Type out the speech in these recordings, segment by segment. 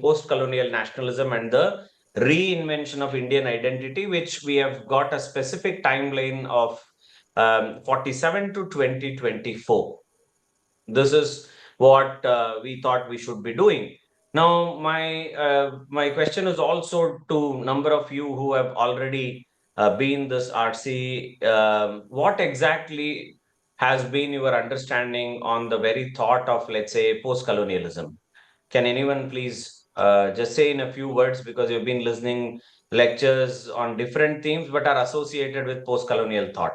post-colonial nationalism and the reinvention of Indian identity, which we have got a specific timeline of 47 to 2024. This is what we thought we should be doing. Now, my question is also to number of you who have already been this RC. What exactly has been your understanding on the very thought of, let's say, post-colonialism? Can anyone please just say in a few words, because you've been listening lectures on different themes but are associated with post-colonial thought?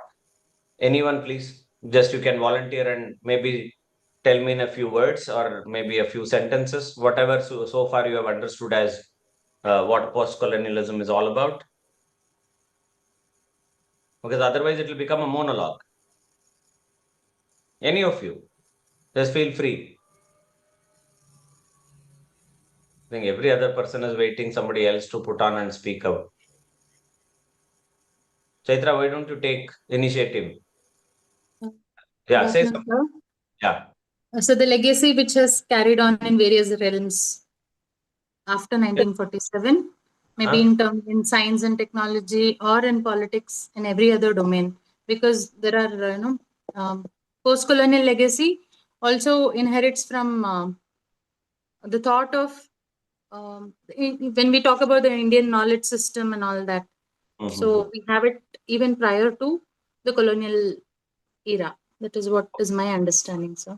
Anyone, please? Just you can volunteer and maybe tell me in a few words or maybe a few sentences, whatever so far you have understood as what post-colonialism is all about. Because otherwise it will become a monologue. Any of you, just feel free. I think every other person is waiting somebody else to put on and speak out. Chaitra, why don't you take initiative? Yeah, say something. Yeah. So the legacy which has carried on in various realms after 1947, maybe in science and technology or in politics, in every other domain, because there are post-colonial legacy also inherits from the thought of when we talk about the Indian knowledge system and all that. So we have it even prior to the colonial era. That is what is my understanding, sir.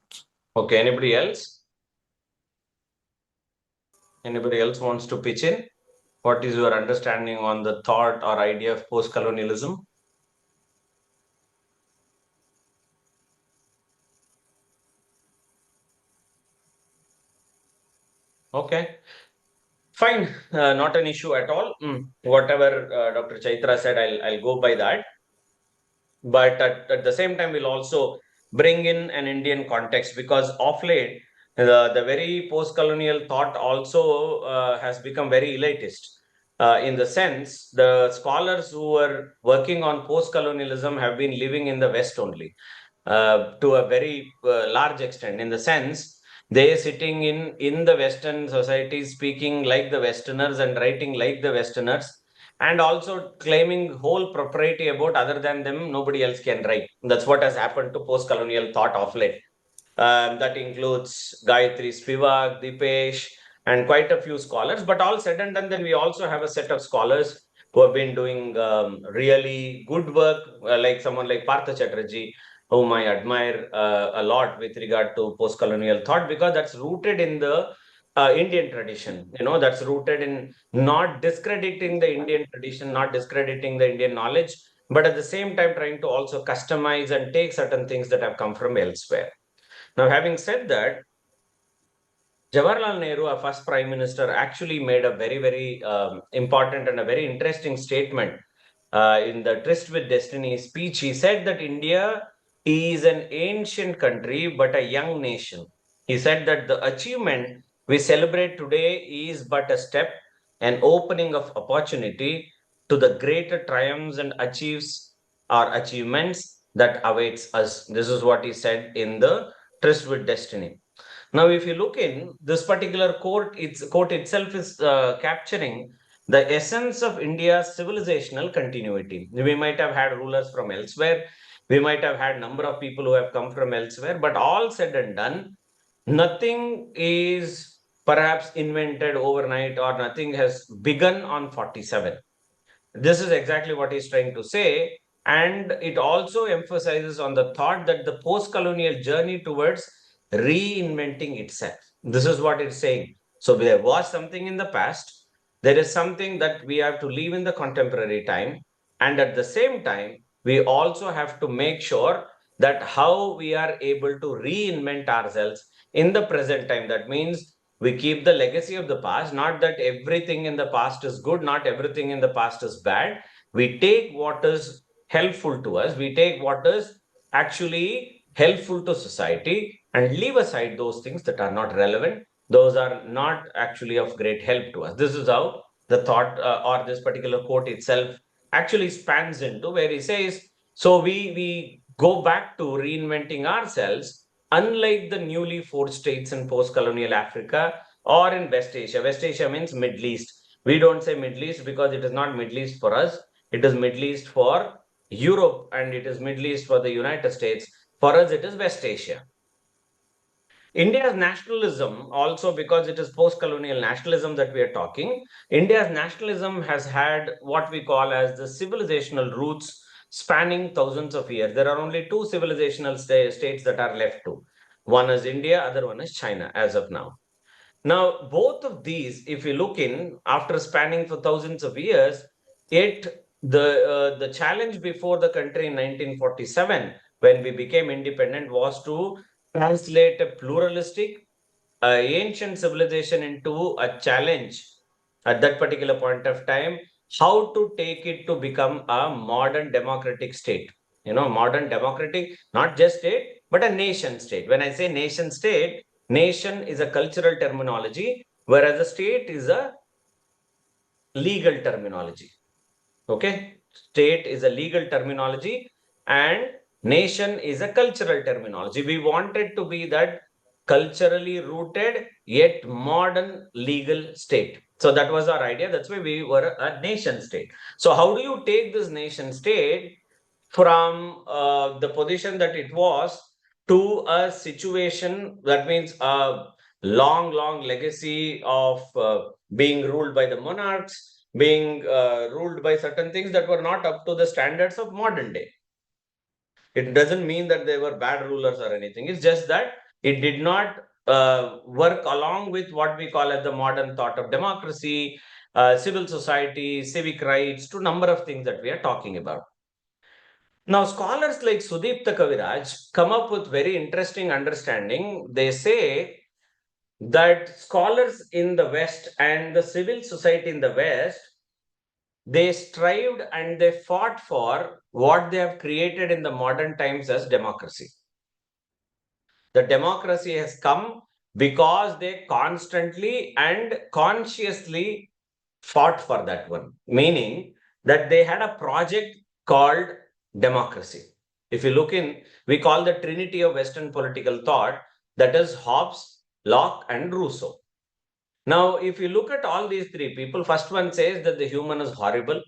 Okay, anybody else? Anybody else wants to pitch in? What is your understanding on the thought or idea of post-colonialism? Okay, fine, not an issue at all. Whatever Dr. Chaitra said, I'll go by that. But at the same time, we'll also bring in an Indian context, because of late, the very post-colonial thought also has become very elitist. In the sense, the scholars who were working on post-colonialism have been living in the West only, to a very large extent, in the sense, they sitting in the Western society, speaking like the Westerners and writing like the Westerners, and also claiming whole propriety about other than them, nobody else can write. That's what has happened to post-colonial thought of late. That includes Gayatri Spivak, Dipesh, and quite a few scholars. But all said and done, then we also have a set of scholars who have been doing really good work, like someone like Partha Chatterjee, whom I admire a lot with regard to post-colonial thought, because that's rooted in the Indian tradition. That's rooted in not discrediting the Indian tradition, not discrediting the Indian knowledge, but at the same time trying to also customize and take certain things that have come from elsewhere. Now, having said that, Jawaharlal Nehru, our first prime minister, actually made a very, very important and a very interesting statement in the Tryst with Destiny speech. He said that India is an ancient country, but a young nation. He said that the achievement we celebrate today is but a step, an opening of opportunity to the greater triumphs and achievements that awaits us. This is what he said in the Tryst with Destiny. Now, if you look in this particular quote itself is capturing the essence of India's civilizational continuity. We might have had rulers from elsewhere. We might have had number of people who have come from elsewhere, but all said and done, nothing is perhaps invented overnight, or nothing has begun on 47. This is exactly what he's trying to say. And it also emphasizes on the thought that the post-colonial journey towards reinventing itself. This is what it's saying. So there was something in the past. There is something that we have to live in the contemporary time. And at the same time, we also have to make sure that how we are able to reinvent ourselves in the present time. That means we keep the legacy of the past, not that everything in the past is good, not everything in the past is bad. We take what is helpful to us, we take what is actually helpful to society, and leave aside those things that are not relevant, those are not actually of great help to us. This is how the thought or this particular quote itself actually spans into, where he says, so we go back to reinventing ourselves. Unlike the newly forged states in post-colonial Africa, or in West Asia. West Asia means Middle East. We don't say Middle East because it is not Middle East for us. It is Middle East for Europe and it is Middle East for the United States. For us, it is West Asia. India's nationalism, also because it is post-colonial nationalism that we are talking, India's nationalism has had what we call as the civilizational roots spanning thousands of years. There are only two civilizational states that are left to. One is India, other one is China as of now. Now, both of these, if you look in, after spanning for thousands of years, the challenge before the country in 1947, when we became independent, was to translate a pluralistic, ancient civilization into a challenge at that particular point of time, how to take it to become a modern democratic state. Modern democratic, not just state, but a nation state. When I say nation state, nation is a cultural terminology, whereas a state is a legal terminology. Okay, state is a legal terminology and nation is a cultural terminology. We wanted to be that culturally rooted yet modern legal state. So that was our idea. That's why we were a nation state. So how do you take this nation state from the position that it was to a situation that means a long legacy of being ruled by the monarchs, being ruled by certain things that were not up to the standards of modern day. It doesn't mean that they were bad rulers or anything. It's just that it did not work along with what we call as the modern thought of democracy, civil society, civic rights, to number of things that we are talking about. Now, scholars like Sudipta Kaviraj come up with very interesting understanding. They say that scholars in the West and the civil society in the West, they strived and they fought for what they have created in the modern times as democracy. The democracy has come because they constantly and consciously fought for that one, meaning that they had a project called democracy. If you look in, we call the trinity of Western political thought, that is Hobbes, Locke, and Rousseau. Now, if you look at all these three people, first one says that the human is horrible.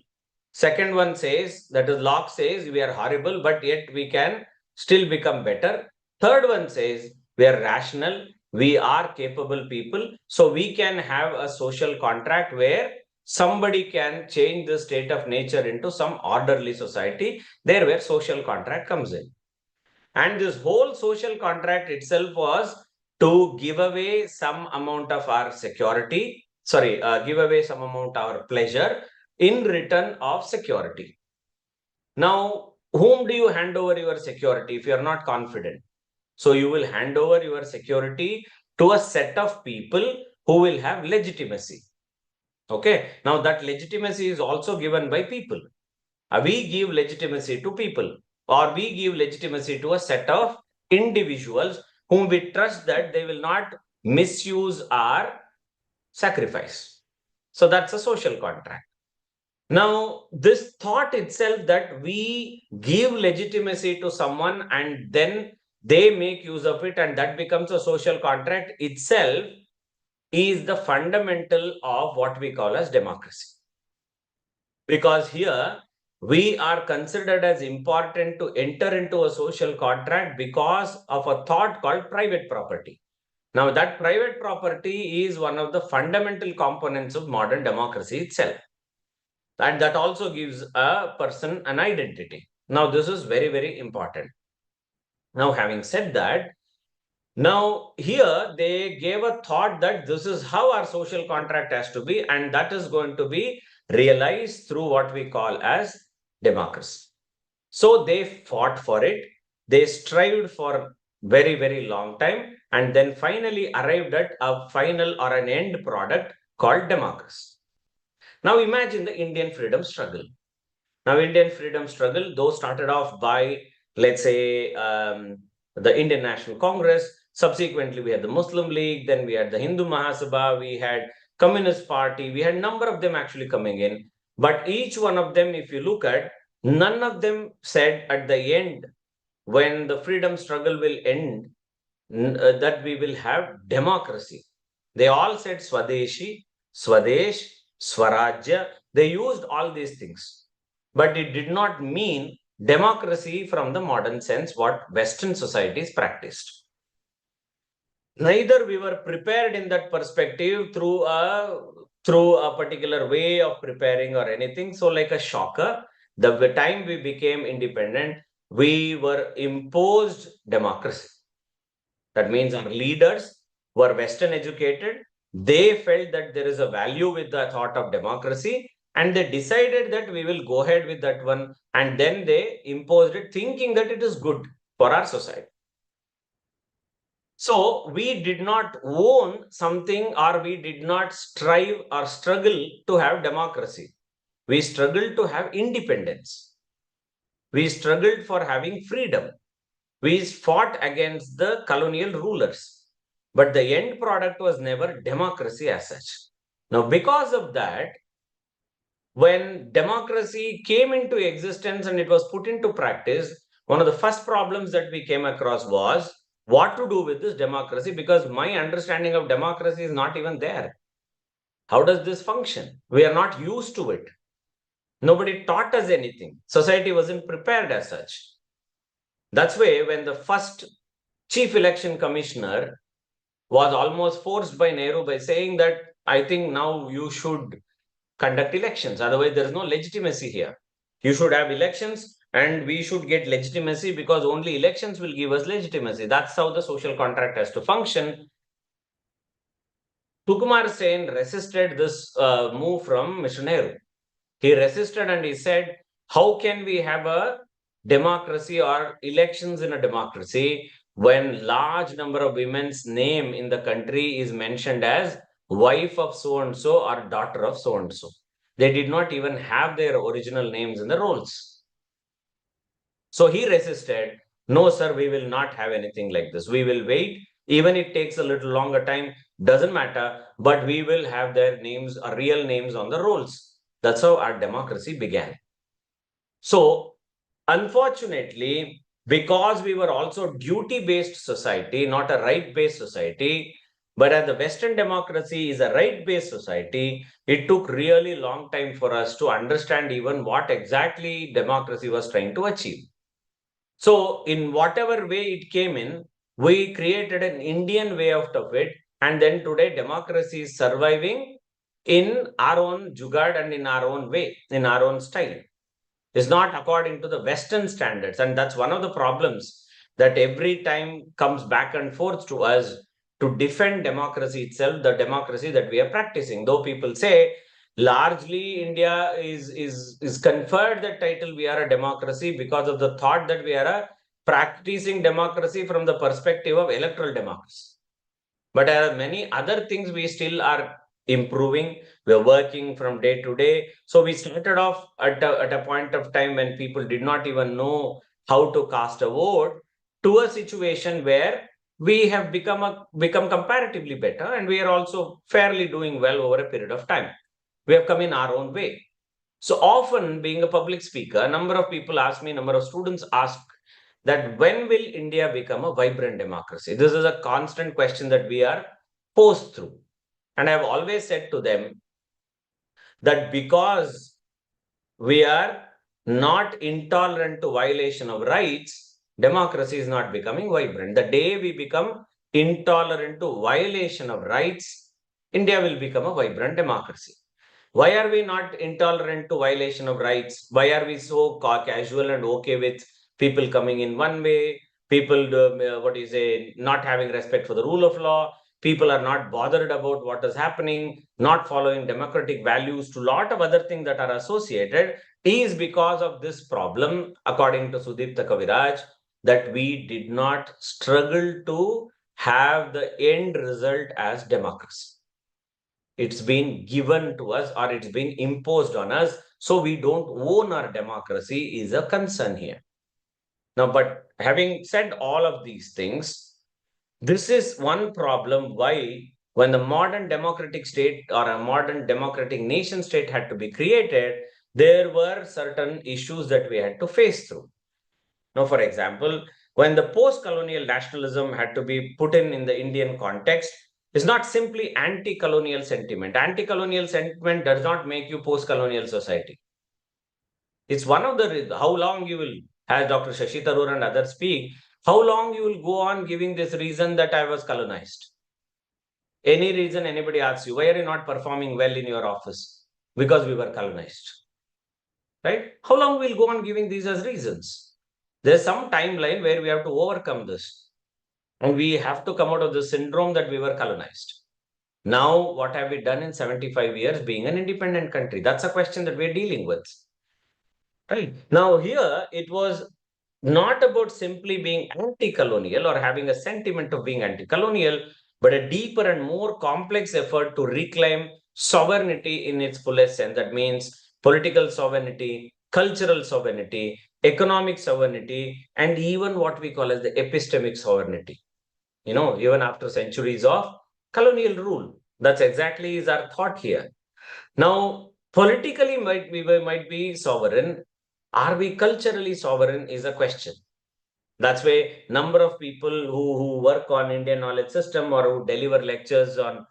Second one says, that is Locke says, we are horrible, but yet we can still become better. Third one says, we are rational, we are capable people, so we can have a social contract where somebody can change the state of nature into some orderly society, there where social contract comes in. And this whole social contract itself was to give away some amount of our security, give away some amount of our pleasure in return of security. Now, whom do you hand over your security if you are not confident? So you will hand over your security to a set of people who will have legitimacy. Okay. Now that legitimacy is also given by people. We give legitimacy to people, or we give legitimacy to a set of individuals whom we trust that they will not misuse our sacrifice. So that's a social contract. Now, this thought itself that we give legitimacy to someone and then they make use of it and that becomes a social contract itself is the fundamental of what we call as democracy. Because here we are considered as important to enter into a social contract because of a thought called private property. Now, that private property is one of the fundamental components of modern democracy itself. And that also gives a person an identity. Now, this is very important. Now, having said that, now here they gave a thought that this is how our social contract has to be, and that is going to be realized through what we call as democracy. So they fought for it. They strived for very long time, and then finally arrived at a final or an end product called democracy. Now imagine the Indian freedom struggle. Now, Indian freedom struggle, though started off by, let's say, the Indian National Congress. Subsequently, we had the Muslim League. Then we had the Hindu Mahasabha. We had Communist Party. We had a number of them actually coming in. But each one of them, if you look at, none of them said at the end, when the freedom struggle will end, that we will have democracy. They all said Swadeshi, Swadesh, Swarajya. They used all these things. But it did not mean democracy from the modern sense, what Western societies practiced. Neither we were prepared in that perspective through a particular way of preparing or anything. So, like a shocker, the time we became independent, we were imposed democracy. That means our leaders were Western educated. They felt that there is a value with the thought of democracy, and they decided that we will go ahead with that one. And then they imposed it, thinking that it is good for our society. So we did not own something, or we did not strive or struggle to have democracy. We struggled to have independence. We struggled for having freedom. We fought against the colonial rulers. But the end product was never democracy as such. Now, because of that, when democracy came into existence and it was put into practice, one of the first problems that we came across was what to do with this democracy, because my understanding of democracy is not even there. How does this function? We are not used to it. Nobody taught us anything. Society wasn't prepared as such. That's why when the first chief election commissioner was almost forced by Nehru by saying that, I think now you should conduct elections. Otherwise, there is no legitimacy here. You should have elections and we should get legitimacy, because only elections will give us legitimacy. That's how the social contract has to function. Sukumar Sen resisted this move from Mr. Nehru. He resisted and he said, how can we have a democracy or elections in a democracy when large number of women's name in the country is mentioned as wife of so and so or daughter of so and so? They did not even have their original names in the rolls. So he resisted. No, sir, we will not have anything like this. We will wait. Even it takes a little longer time, doesn't matter, but we will have their names or real names on the rolls. That's how our democracy began. So, unfortunately, because we were also duty-based society, not a right-based society, but as the Western democracy is a right-based society, it took really long time for us to understand even what exactly democracy was trying to achieve. So, in whatever way it came in, we created an Indian way out of it. And then today, democracy is surviving in our own jugaad and in our own way, in our own style. It's not according to the Western standards. And that's one of the problems that every time comes back and forth to us to defend democracy itself, the democracy that we are practicing. Though people say largely India is conferred the title we are a democracy because of the thought that we are a practicing democracy from the perspective of electoral democracy. But there are many other things we still are improving. We're working from day to day. So we started off at a point of time when people did not even know how to cast a vote, to a situation where we have become comparatively better, and we are also fairly doing well over a period of time. We have come in our own way. So often, being a public speaker, a number of people ask me, a number of students ask that when will India become a vibrant democracy? This is a constant question that we are posed through. And I've always said to them that because we are not intolerant to violation of rights, democracy is not becoming vibrant. The day we become intolerant to violation of rights, India will become a vibrant democracy. Why are we not intolerant to violation of rights? Why are we so casual and okay with people coming in one way, people, not having respect for the rule of law? People are not bothered about what is happening, not following democratic values, to a lot of other things that are associated, is because of this problem, according to Sudipta Kaviraj, that we did not struggle to have the end result as democracy. It's been given to us or it's been imposed on us. So we don't own our democracy is a concern here. Now, but having said all of these things, this is one problem why when the modern democratic state or a modern democratic nation state had to be created, there were certain issues that we had to face through. Now, for example, when the post-colonial nationalism had to be put in the Indian context, is not simply anti-colonial sentiment. Anti-colonial sentiment does not make you post-colonial society. It's one of the, how long you will, as Dr. Shashi Tharoor and others speak, how long you will go on giving this reason that I was colonized. Any reason anybody asks you, why are you not performing well in your office? Because we were colonized. Right? How long we'll go on giving these as reasons? There's some timeline where we have to overcome this. And we have to come out of the syndrome that we were colonized. Now, what have we done in 75 years being an independent country? That's a question that we're dealing with. Right. Now, here it was not about simply being anti-colonial or having a sentiment of being anti-colonial, but a deeper and more complex effort to reclaim sovereignty in its fullest sense. That means political sovereignty, cultural sovereignty, economic sovereignty, and even what we call as the epistemic sovereignty. Even after centuries of colonial rule. That's exactly is our thought here. Now, politically we might be sovereign. Are we culturally sovereign is a question. That's why number of people who work on Indian knowledge system or who deliver lectures on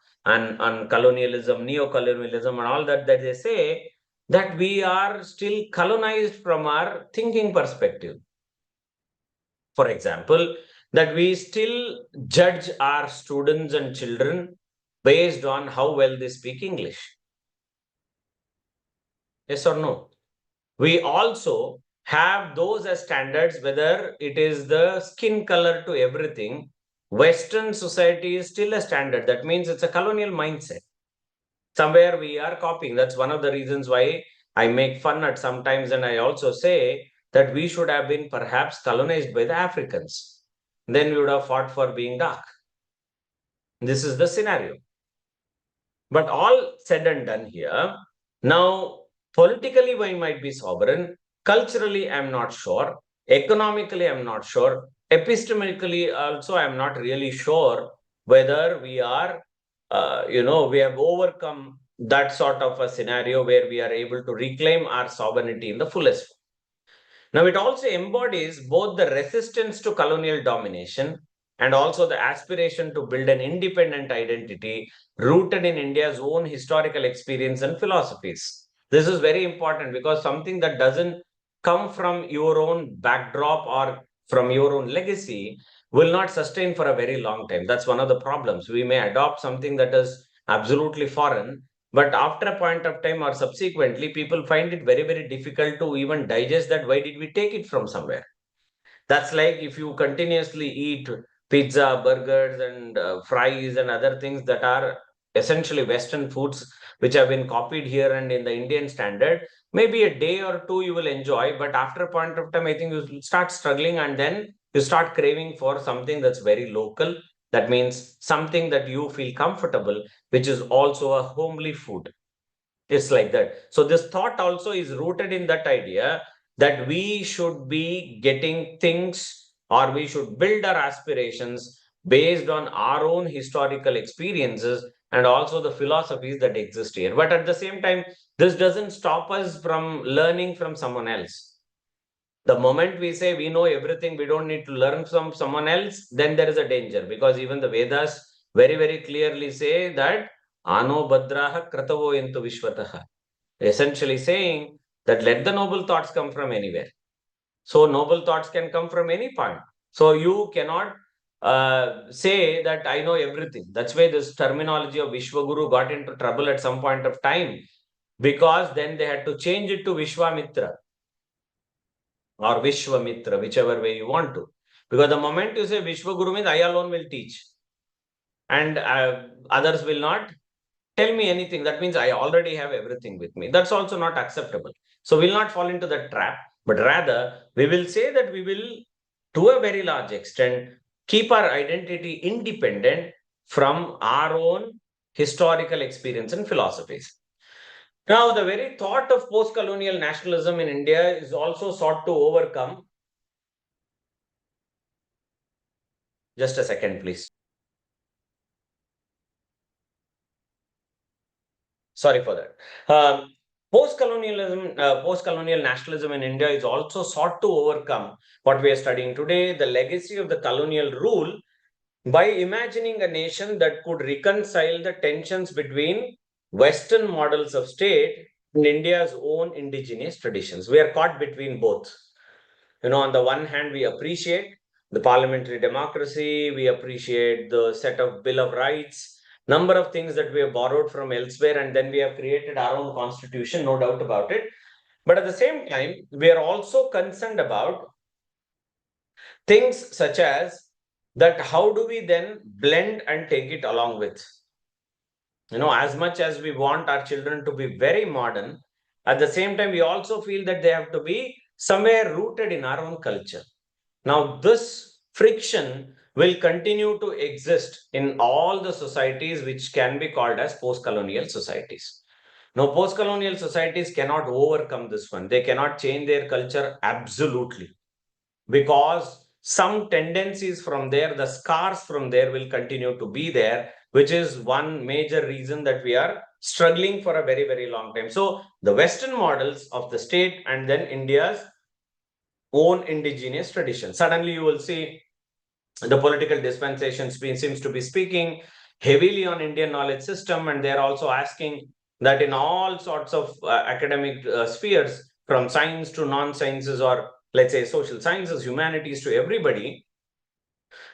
colonialism, neo-colonialism and all that they say that we are still colonized from our thinking perspective. For example, that we still judge our students and children based on how well they speak English. Yes or no? We also have those as standards, whether it is the skin color to everything. Western society is still a standard. That means it's a colonial mindset. Somewhere we are copying. That's one of the reasons why I make fun at sometimes, and I also say that we should have been perhaps colonized by the Africans. Then we would have fought for being dark. This is the scenario. But all said and done here, now politically we might be sovereign, culturally I'm not sure, economically I'm not sure, epistemically also I'm not really sure whether we are, we have overcome that sort of a scenario where we are able to reclaim our sovereignty in the fullest. Now, it also embodies both the resistance to colonial domination and also the aspiration to build an independent identity rooted in India's own historical experience and philosophies. This is very important because something that doesn't come from your own backdrop or from your own legacy will not sustain for a very long time. That's one of the problems. We may adopt something that is absolutely foreign, but after a point of time or subsequently, people find it very, very difficult to even digest that. Why did we take it from somewhere? That's like if you continuously eat pizza, burgers, and fries and other things that are essentially Western foods, which have been copied here and in the Indian standard, maybe a day or two you will enjoy, but after a point of time, I think you start struggling and then you start craving for something that's very local. That means something that you feel comfortable, which is also a homely food. It's like that. So this thought also is rooted in that idea that we should be getting things or we should build our aspirations based on our own historical experiences and also the philosophies that exist here. But at the same time, this doesn't stop us from learning from someone else. The moment we say we know everything, we don't need to learn from someone else, then there is a danger, because even the Vedas very, very clearly say that Ano Badraha Kratavo into Vishwataha, essentially saying that let the noble thoughts come from anywhere. So noble thoughts can come from any point. So you cannot say that I know everything. That's why this terminology of Vishwaguru got into trouble at some point of time, because then they had to change it to Vishwamitra or Vishwamitra, whichever way you want to. Because the moment you say Vishwaguru means I alone will teach and others will not tell me anything. That means I already have everything with me. That's also not acceptable. So we'll not fall into that trap, but rather we will say that we will, to a very large extent, keep our identity independent from our own historical experience and philosophies. Now, the very thought of post-colonial nationalism in India is also sought to overcome. Just a second, please. Sorry for that. Post-colonial nationalism in India is also sought to overcome what we are studying today, the legacy of the colonial rule by imagining a nation that could reconcile the tensions between Western models of state and India's own indigenous traditions. We are caught between both. On the one hand, we appreciate the parliamentary democracy, we appreciate the set of Bill of Rights, number of things that we have borrowed from elsewhere, and then we have created our own constitution, no doubt about it. But at the same time, we are also concerned about things such as that how do we then blend and take it along with? As much as we want our children to be very modern, at the same time, we also feel that they have to be somewhere rooted in our own culture. Now, this friction will continue to exist in all the societies which can be called as post-colonial societies. Now, post-colonial societies cannot overcome this one. They cannot change their culture absolutely, because some tendencies from there, the scars from there will continue to be there, which is one major reason that we are struggling for a very, very long time. So the Western models of the state and then India's own indigenous tradition. Suddenly you will see the political dispensation seems to be speaking heavily on Indian knowledge system, and they're also asking that in all sorts of academic spheres, from science to non-sciences, or let's say social sciences, humanities, to everybody,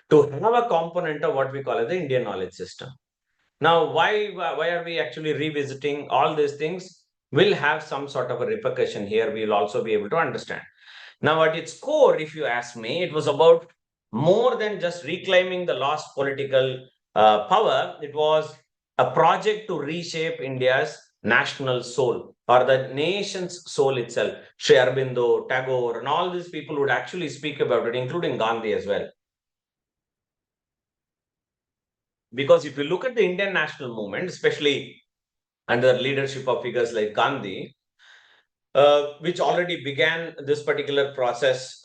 to have a component of what we call as the Indian knowledge system. Now, why are we actually revisiting all these things? Will have some sort of a repercussion here. We'll also be able to understand. Now, at its core, if you ask me, it was about more than just reclaiming the lost political power. It was a project to reshape India's national soul, or the nation's soul itself. Sri Aurobindo, Tagore, and all these people would actually speak about it, including Gandhi as well. Because if you look at the Indian national movement, especially under the leadership of figures like Gandhi, which already began this particular process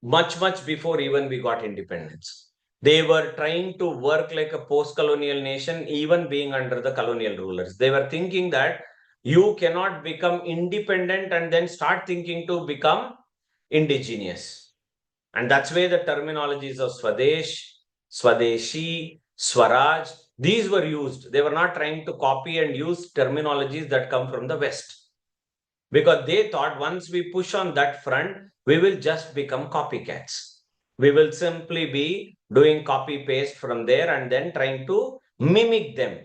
much before even we got independence. They were trying to work like a post-colonial nation, even being under the colonial rulers. They were thinking that you cannot become independent and then start thinking to become indigenous. And that's where the terminologies of Swadesh, Swadeshi, Swaraj, these were used. They were not trying to copy and use terminologies that come from the West, because they thought once we push on that front, we will just become copycats. We will simply be doing copy paste from there and then trying to mimic them.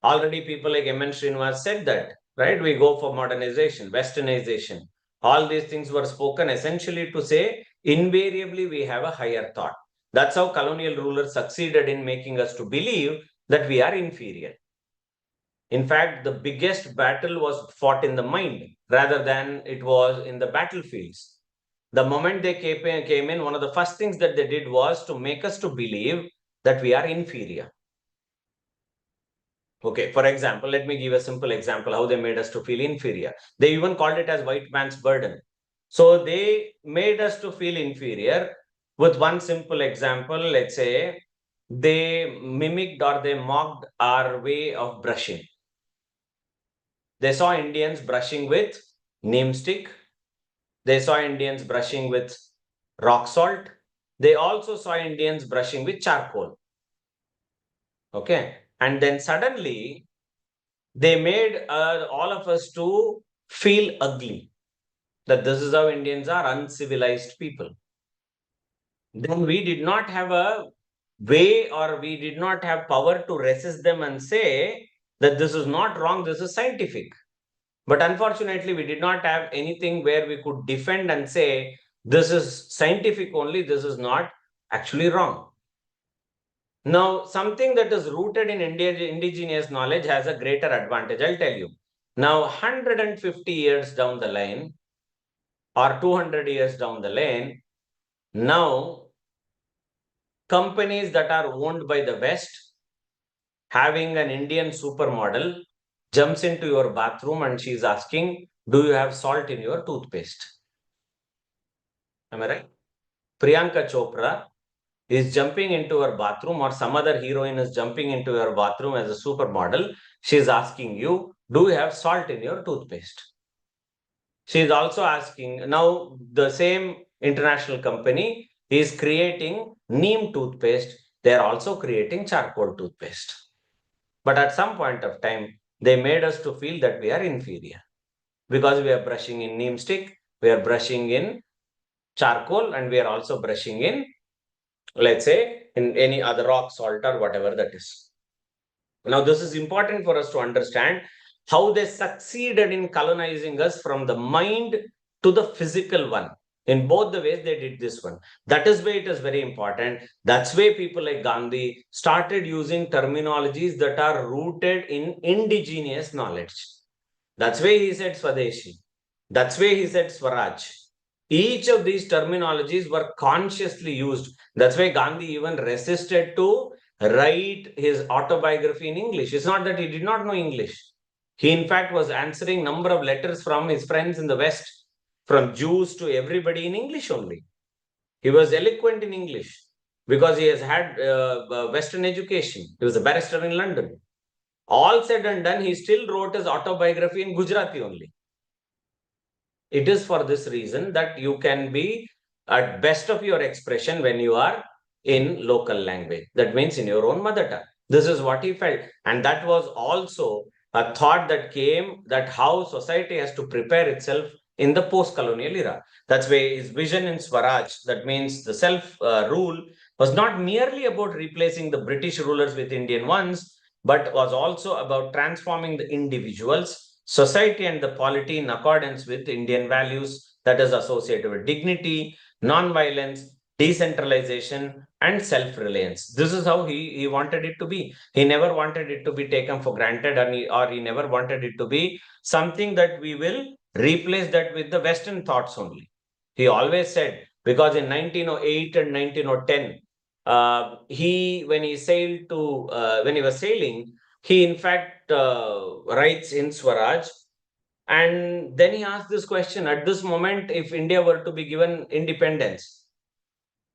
Already people like M.N. Srinivas said that, right? We go for modernization, westernization. All these things were spoken essentially to say, invariably we have a higher thought. That's how colonial rulers succeeded in making us to believe that we are inferior. In fact, the biggest battle was fought in the mind rather than it was in the battlefields. The moment they came in, one of the first things that they did was to make us to believe that we are inferior. Okay, for example, let me give a simple example how they made us to feel inferior. They even called it as white man's burden. So they made us to feel inferior with one simple example. Let's say they mimicked or they mocked our way of brushing. They saw Indians brushing with neem stick. They saw Indians brushing with rock salt. They also saw Indians brushing with charcoal. Okay. And then suddenly they made all of us to feel ugly, that this is how Indians are, uncivilized people. Then we did not have a way, or we did not have power to resist them and say that this is not wrong, this is scientific. But unfortunately, we did not have anything where we could defend and say, this is scientific only, this is not actually wrong. Now, something that is rooted in indigenous knowledge has a greater advantage, I'll tell you. Now, 150 years down the line, or 200 years down the lane, now companies that are owned by the West, having an Indian supermodel, jumps into your bathroom and she's asking, do you have salt in your toothpaste? Am I right? Priyanka Chopra is jumping into her bathroom, or some other heroine is jumping into your bathroom as a supermodel. She's asking you, do you have salt in your toothpaste? She is also asking, now the same international company he is creating neem toothpaste. They are also creating charcoal toothpaste. But at some point of time, they made us to feel that we are inferior because we are brushing in neem stick, we are brushing in charcoal, and we are also brushing in, let's say, in any other rock, salt, or whatever that is. Now, this is important for us to understand how they succeeded in colonizing us from the mind to the physical one. In both the ways, they did this one. That is why it is very important. That's why people like Gandhi started using terminologies that are rooted in indigenous knowledge. That's why he said Swadeshi. That's why he said Swaraj. Each of these terminologies were consciously used. That's why Gandhi even resisted to write his autobiography in English. It's not that he did not know English. He, in fact, was answering number of letters from his friends in the West, from Jews to everybody in English only. He was eloquent in English because he has had Western education. He was a barrister in London. All said and done, he still wrote his autobiography in Gujarati only. It is for this reason that you can be at best of your expression when you are in local language. That means in your own mother tongue. This is what he felt. And that was also a thought that came, that how society has to prepare itself in the post-colonial era. That's why his vision in Swaraj, that means the self-rule, was not merely about replacing the British rulers with Indian ones, but was also about transforming the individuals, society, and the polity in accordance with Indian values that is associated with dignity, non-violence, decentralization, and self-reliance. This is how he wanted it to be. He never wanted it to be taken for granted, or he never wanted it to be something that we will replace that with the Western thoughts only. He always said, because in 1908 and 1910, when he was sailing, he in fact writes in Swaraj, and then he asked this question: at this moment, if India were to be given independence,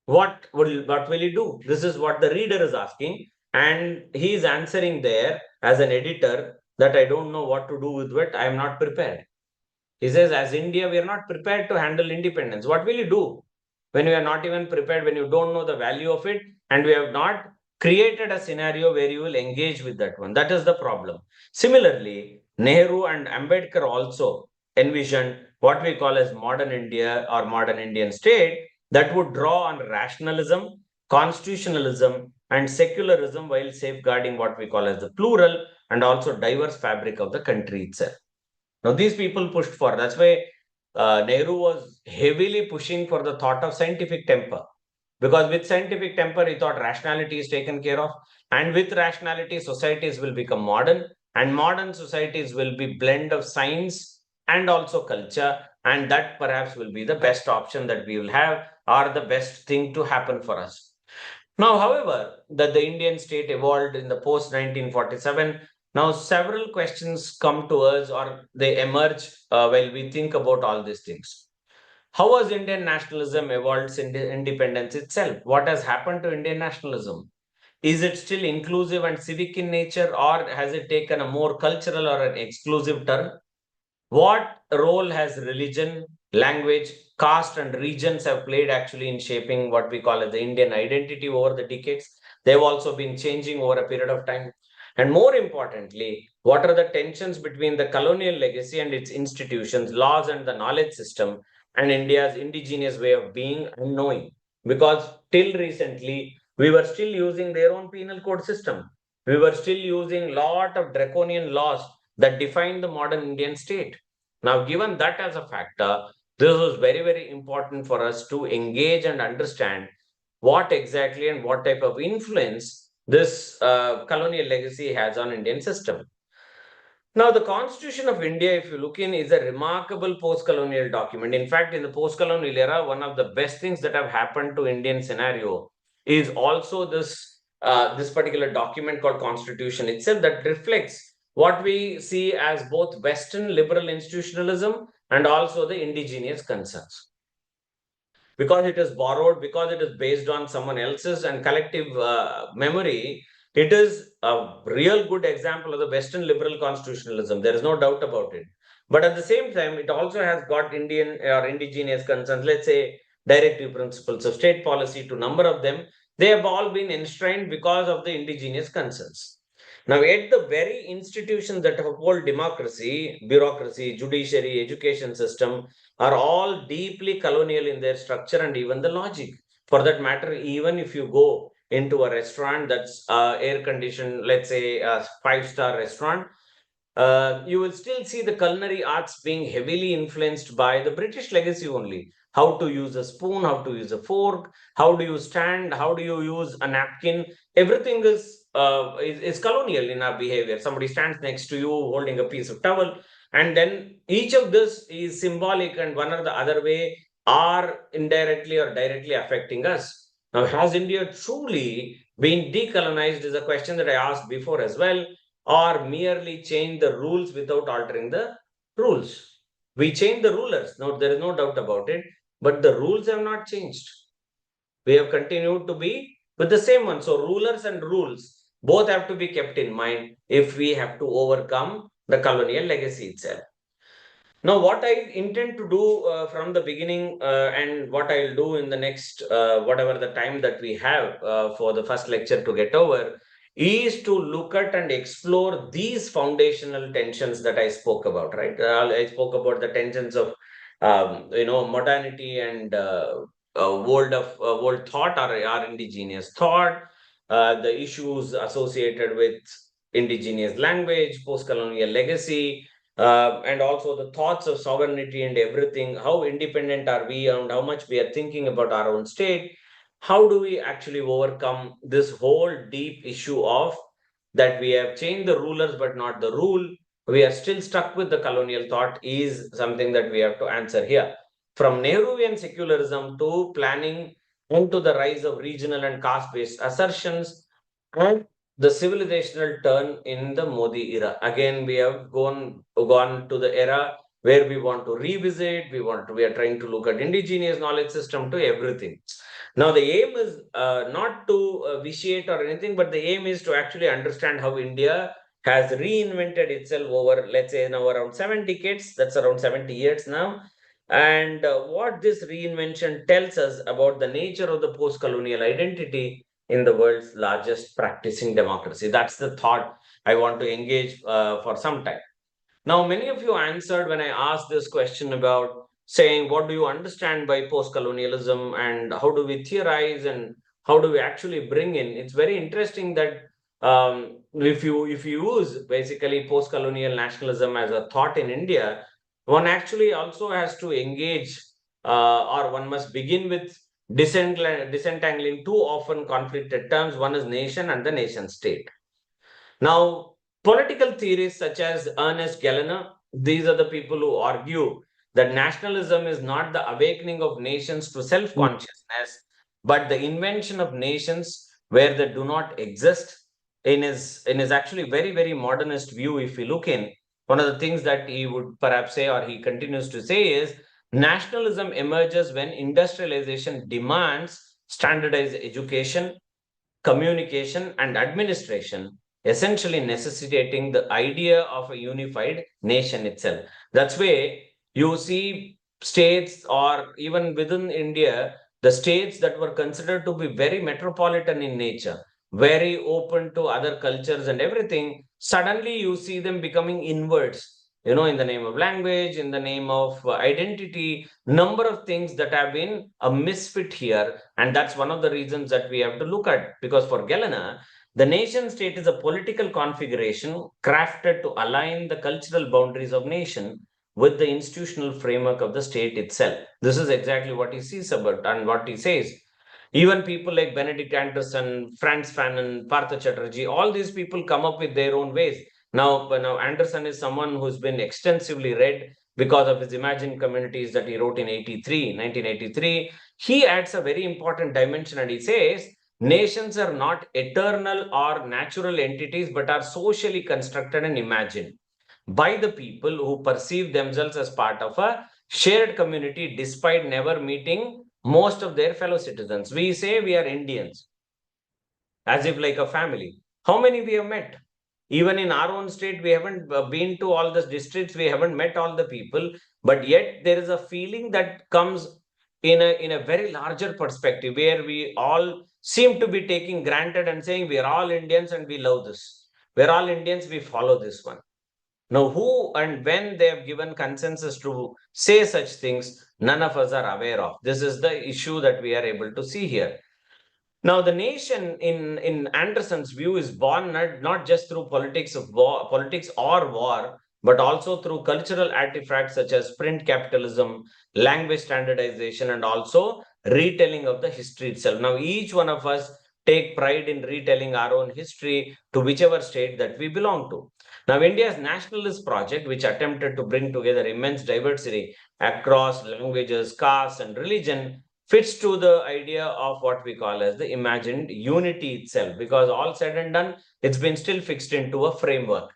what will he do? This is what the reader is asking, and he is answering there as an editor that I don't know what to do with it. I am not prepared. He says, as India, we are not prepared to handle independence. What will you do when you are not even prepared, when you don't know the value of it, and we have not created a scenario where you will engage with that one? That is the problem. Similarly, Nehru and Ambedkar also envisioned what we call as modern India or modern Indian state that would draw on rationalism, constitutionalism, and secularism while safeguarding what we call as the plural and also diverse fabric of the country itself. Now, these people pushed for, that's why Nehru was heavily pushing for the thought of scientific temper. Because with scientific temper, he thought rationality is taken care of. And with rationality, societies will become modern. And modern societies will be blend of science and also culture. And that perhaps will be the best option that we will have, or the best thing to happen for us. Now, however, that the Indian state evolved in the post 1947, now several questions come to us, or they emerge while we think about all these things. How has Indian nationalism evolved since independence itself? What has happened to Indian nationalism? Is it still inclusive and civic in nature, or has it taken a more cultural or an exclusive turn? What role has religion, language, caste, and regions have played actually in shaping what we call as the Indian identity over the decades? They've also been changing over a period of time. And more importantly, what are the tensions between the colonial legacy and its institutions, laws, and the knowledge system, and India's indigenous way of being and knowing? Because till recently, we were still using their own penal code system. We were still using lot of draconian laws that define the modern Indian state. Now, given that as a factor, this was very, very important for us to engage and understand what exactly and what type of influence this colonial legacy has on Indian system. Now, the Constitution of India, if you look in, is a remarkable post-colonial document. In fact, in the post-colonial era, one of the best things that have happened to Indian scenario is also this particular document called Constitution itself, that reflects what we see as both Western liberal institutionalism and also the indigenous concerns. Because it is borrowed, because it is based on someone else's and collective memory, it is a real good example of the Western liberal constitutionalism. There is no doubt about it. But at the same time, it also has got Indian or indigenous concerns. Let's say directive principles of state policy to number of them, they have all been enshrined because of the indigenous concerns. Now, at the very institutions that uphold democracy, bureaucracy, judiciary, education system are all deeply colonial in their structure and even the logic. For that matter, even if you go into a restaurant that's air conditioned, let's say a five-star restaurant, you will still see the culinary arts being heavily influenced by the British legacy only. How to use a spoon, how to use a fork, how do you stand, how do you use a napkin. Everything is colonial in our behavior. Somebody stands next to you holding a piece of towel, and then each of this is symbolic and one or the other way are indirectly or directly affecting us. Now, has India truly been decolonized is a question that I asked before as well, or merely change the rules without altering the rules. We change the rulers. No, there is no doubt about it, but the rules have not changed. We have continued to be with the same one. So, rulers and rules both have to be kept in mind if we have to overcome the colonial legacy itself. Now, what I intend to do from the beginning and what I'll do in the next, whatever the time that we have for the first lecture to get over, is to look at and explore these foundational tensions that I spoke about, right? I spoke about the tensions of, modernity and world thought or indigenous thought, the issues associated with indigenous language, post-colonial legacy, and also the thoughts of sovereignty and everything. How independent are we and how much we are thinking about our own state? How do we actually overcome this whole deep issue of that we have changed the rulers but not the rule? We are still stuck with the colonial thought is something that we have to answer here. From Nehruvian secularism to planning into the rise of regional and caste based assertions and the civilizational turn in the Modi era. Again, we have gone to the era where we want to revisit, we are trying to look at indigenous knowledge system to everything. Now, the aim is not to vitiate or anything, but the aim is to actually understand how India has reinvented itself over, let's say, now around 7 decades. That's around 70 years now. And what this reinvention tells us about the nature of the post colonial identity in the world's largest practicing democracy. That's the thought I want to engage for some time. Now, many of you answered when I asked this question about saying, what do you understand by post colonialism and how do we theorize and how do we actually bring in? It's very interesting that if you use basically post colonial nationalism as a thought in India, one actually also has to engage or one must begin with disentangling two often conflicted terms. One is nation and the nation state. Now, political theorists such as Ernest Gellner, these are the people who argue that nationalism is not the awakening of nations to self consciousness, but the invention of nations where they do not exist. In his actually very, very modernist view, if we look in, one of the things that he would perhaps say, or he continues to say, is nationalism emerges when industrialization demands standardized education, communication, and administration, essentially necessitating the idea of a unified nation itself. That's why you see states, or even within India, the states that were considered to be very metropolitan in nature, very open to other cultures and everything, suddenly you see them becoming inwards. In the name of language, in the name of identity, number of things that have been a misfit here, and that's one of the reasons that we have to look at. Because for Gelana, the nation state is a political configuration crafted to align the cultural boundaries of nation with the institutional framework of the state itself. This is exactly what he sees about and what he says. Even people like Benedict Anderson, Franz Fanon, Partha Chatterjee, all these people come up with their own ways. Now Anderson is someone who's been extensively read because of his imagined communities that he wrote in 1983. He adds a very important dimension and he says, nations are not eternal or natural entities, but are socially constructed and imagined by the people who perceive themselves as part of a shared community despite never meeting most of their fellow citizens. We say we are Indians as if like a family. How many we have met? Even in our own state, we haven't been to all the districts, we haven't met all the people, but yet there is a feeling that comes in a very larger perspective, where we all seem to be taking granted and saying we are all Indians and we love this. We're all Indians, we follow this one. Now, who and when they have given consensus to say such things, none of us are aware of. This is the issue that we are able to see here. Now, the nation, in Anderson's view, is born not just through politics or war, but also through cultural artifacts such as print capitalism, language standardization, and also retelling of the history itself. Now, each one of us take pride in retelling our own history to whichever state that we belong to. Now, India's nationalist project, which attempted to bring together immense diversity across languages, castes, and religion, fits to the idea of what we call as the imagined unity itself, because all said and done, it's been still fixed into a framework.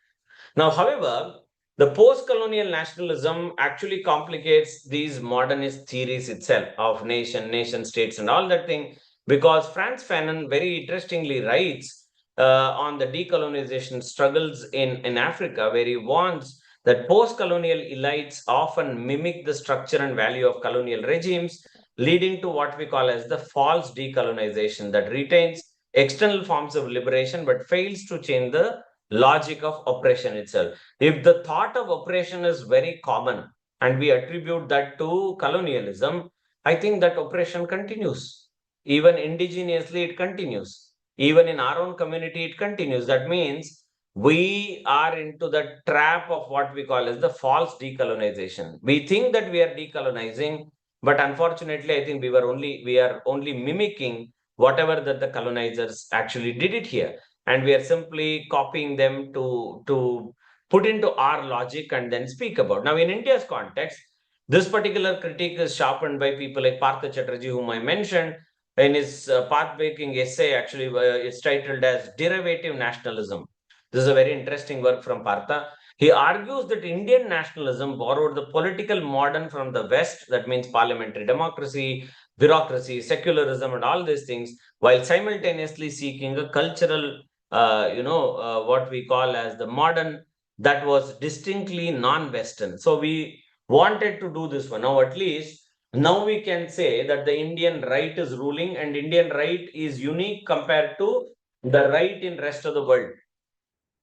Now, however, the post-colonial nationalism actually complicates these modernist theories itself of nation states and all that thing, because Frantz Fanon very interestingly writes on the decolonization struggles in Africa, where he warns that post-colonial elites often mimic the structure and value of colonial regimes, leading to what we call as the false decolonization that retains external forms of liberation but fails to change the logic of oppression itself. If the thought of oppression is very common and we attribute that to colonialism, I think that oppression continues. Even indigenously, it continues. Even in our own community, it continues. That means we are into the trap of what we call as the false decolonization. We think that we are decolonizing, but unfortunately, I think we are only mimicking whatever that the colonizers actually did it here, and we are simply copying them to put into our logic and then speak about. Now, in India's context, this particular critique is sharpened by people like Partha Chatterjee, whom I mentioned in his path-breaking essay. Actually, it's titled as Derivative Nationalism. This is a very interesting work from Partha. He argues that Indian nationalism borrowed the political modern from the West, that means parliamentary democracy, bureaucracy, secularism, and all these things, while simultaneously seeking a cultural, what we call as the modern that was distinctly non-Western. So we wanted to do this one. Now, at least now we can say that the Indian right is ruling, and Indian right is unique compared to the right in rest of the world.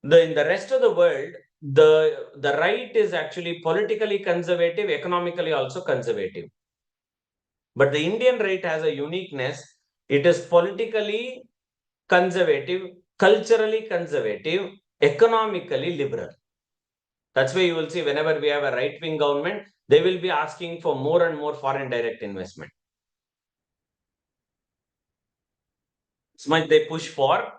In the rest of the world, the right is actually politically conservative, economically also conservative. But the Indian right has a uniqueness. It is politically conservative, culturally conservative, economically liberal. That's why you will see whenever we have a right-wing government, they will be asking for more and more foreign direct investment. As much they push for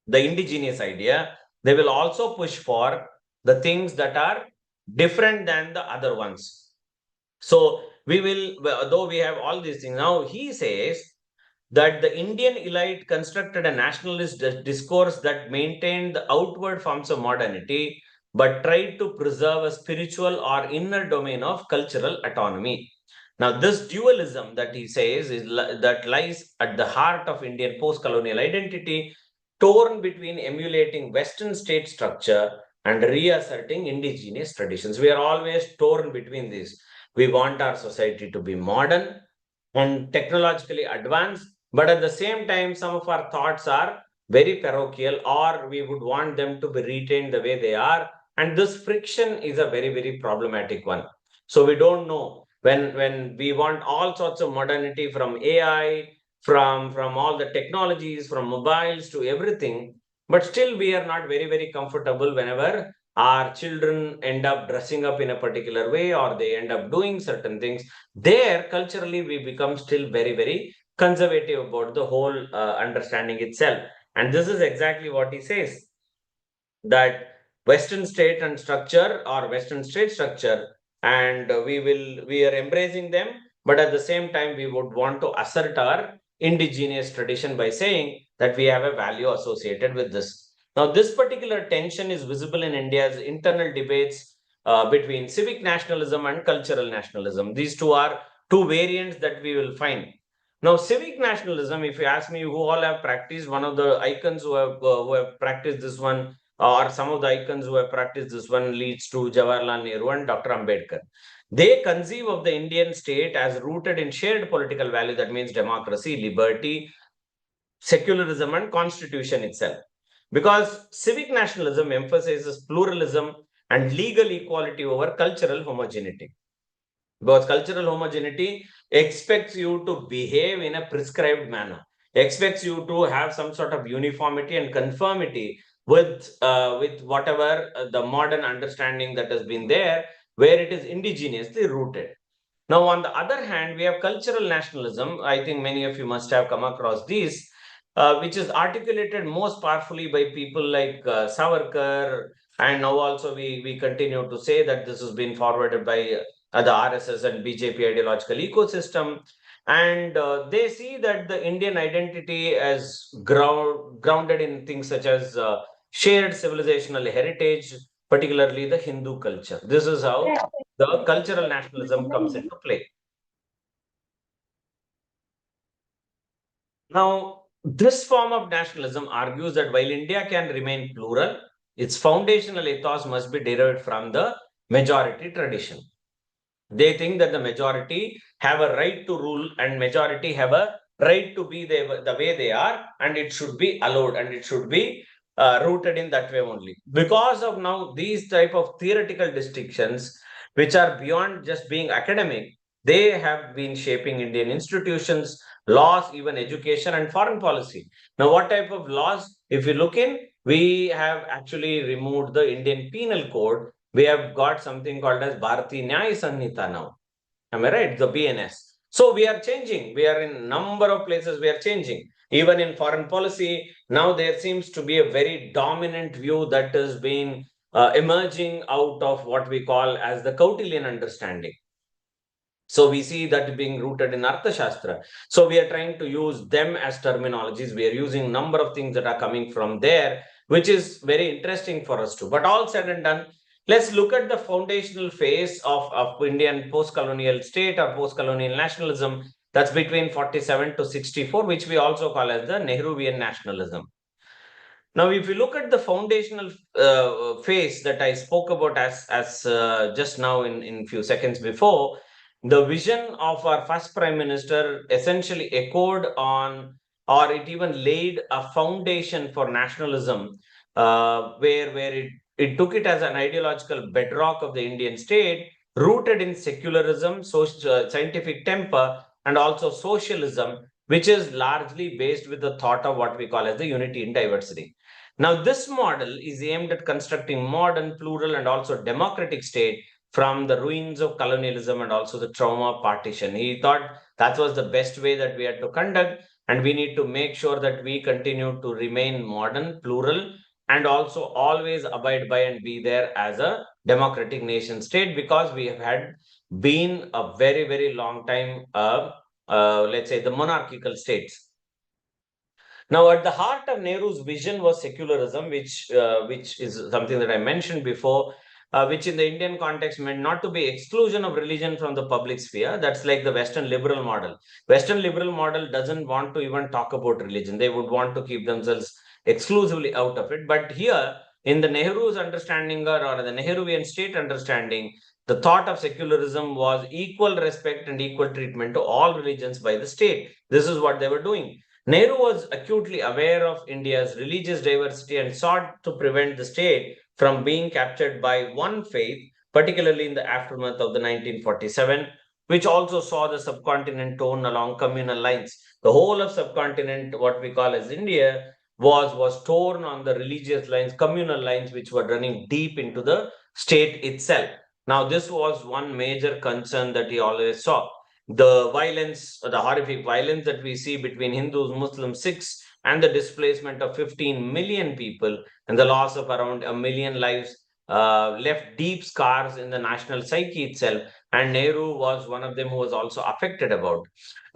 the indigenous idea, they will also push for the things that are different than the other ones. So we will, though we have all these things, now he says that the Indian elite constructed a nationalist discourse that maintained the outward forms of modernity, but tried to preserve a spiritual or inner domain of cultural autonomy. Now, this dualism that he says is that lies at the heart of Indian post-colonial identity, torn between emulating Western state structure and reasserting indigenous traditions. We are always torn between these. We want our society to be modern and technologically advanced, but at the same time, some of our thoughts are very parochial, or we would want them to be retained the way they are. And this friction is a very, very problematic one. So we don't know when we want all sorts of modernity, from AI, from all the technologies, from mobiles to everything, but still we are not very, very comfortable whenever our children end up dressing up in a particular way or they end up doing certain things. There, culturally, we become still very, very conservative about the whole understanding itself. And this is exactly what he says, that Western state and structure or Western state structure, and we are embracing them, but at the same time, we would want to assert our indigenous tradition by saying that we have a value associated with this. Now, this particular tension is visible in India's internal debates between civic nationalism and cultural nationalism. These two are two variants that we will find. Now, civic nationalism, if you ask me who all have practiced, one of the icons who have practiced this one, or some of the icons who have practiced this one, leads to Jawaharlal Nehru and Dr. Ambedkar. They conceive of the Indian state as rooted in shared political value, that means democracy, liberty, secularism, and constitution itself. Because civic nationalism emphasizes pluralism and legal equality over cultural homogeneity. Because cultural homogeneity expects you to behave in a prescribed manner, expects you to have some sort of uniformity and conformity with whatever the modern understanding that has been there, where it is indigenously rooted. Now, on the other hand, we have cultural nationalism. I think many of you must have come across these, which is articulated most powerfully by people like Savarkar. And now also we continue to say that this has been forwarded by the RSS and BJP ideological ecosystem. And they see that the Indian identity is grounded in things such as shared civilizational heritage, particularly the Hindu culture. This is how the cultural nationalism comes into play. Now, this form of nationalism argues that while India can remain plural, its foundational ethos must be derived from the majority tradition. They think that the majority have a right to rule and majority have a right to be the way they are, and it should be allowed and it should be rooted in that way only. Because of now these type of theoretical distinctions, which are beyond just being academic, they have been shaping Indian institutions, laws, even education and foreign policy. Now, what type of laws? If you look in, we have actually removed the Indian Penal Code. We have got something called as Bharati Nyaya Sanhita now. Am I right? The BNS. So we are changing. We are in number of places we are changing. Even in foreign policy, now there seems to be a very dominant view that is being emerging out of what we call as the Kautilian understanding. So we see that being rooted in Arthashastra. So we are trying to use them as terminologies. We are using number of things that are coming from there, which is very interesting for us too. But all said and done, let's look at the foundational phase of Indian post-colonial state or post-colonial nationalism. That's between 47 to 64, which we also call as the Nehruvian nationalism. Now, if you look at the foundational phase that I spoke about as just now in few seconds before, the vision of our first prime minister essentially echoed on, or it even laid a foundation for nationalism, where it took it as an ideological bedrock of the Indian state, rooted in secularism, social, scientific temper, and also socialism, which is largely based with the thought of what we call as the unity in diversity. Now, this model is aimed at constructing modern, plural, and also democratic state from the ruins of colonialism and also the trauma of partition. He thought that was the best way that we had to conduct, and we need to make sure that we continue to remain modern, plural, and also always abide by and be there as a democratic nation state, because we have had been a very, very long time, let's say, the monarchical states. Now, at the heart of Nehru's vision was secularism, which is something that I mentioned before, which in the Indian context meant not to be exclusion of religion from the public sphere. That's like the Western liberal model. Western liberal model doesn't want to even talk about religion. They would want to keep themselves exclusively out of it. But here, in the Nehru's understanding or the Nehruvian state understanding, the thought of secularism was equal respect and equal treatment to all religions by the state. This is what they were doing. Nehru was acutely aware of India's religious diversity and sought to prevent the state from being captured by one faith, particularly in the aftermath of the 1947, which also saw the subcontinent torn along communal lines. The whole of subcontinent, what we call as India, was torn on the religious lines, communal lines, which were running deep into the state itself. Now, this was one major concern that he always saw. The violence, the horrific violence that we see between Hindus, Muslims, Sikhs, and the displacement of 15 million people and the loss of around a million lives left deep scars in the national psyche itself. And Nehru was one of them who was also affected about.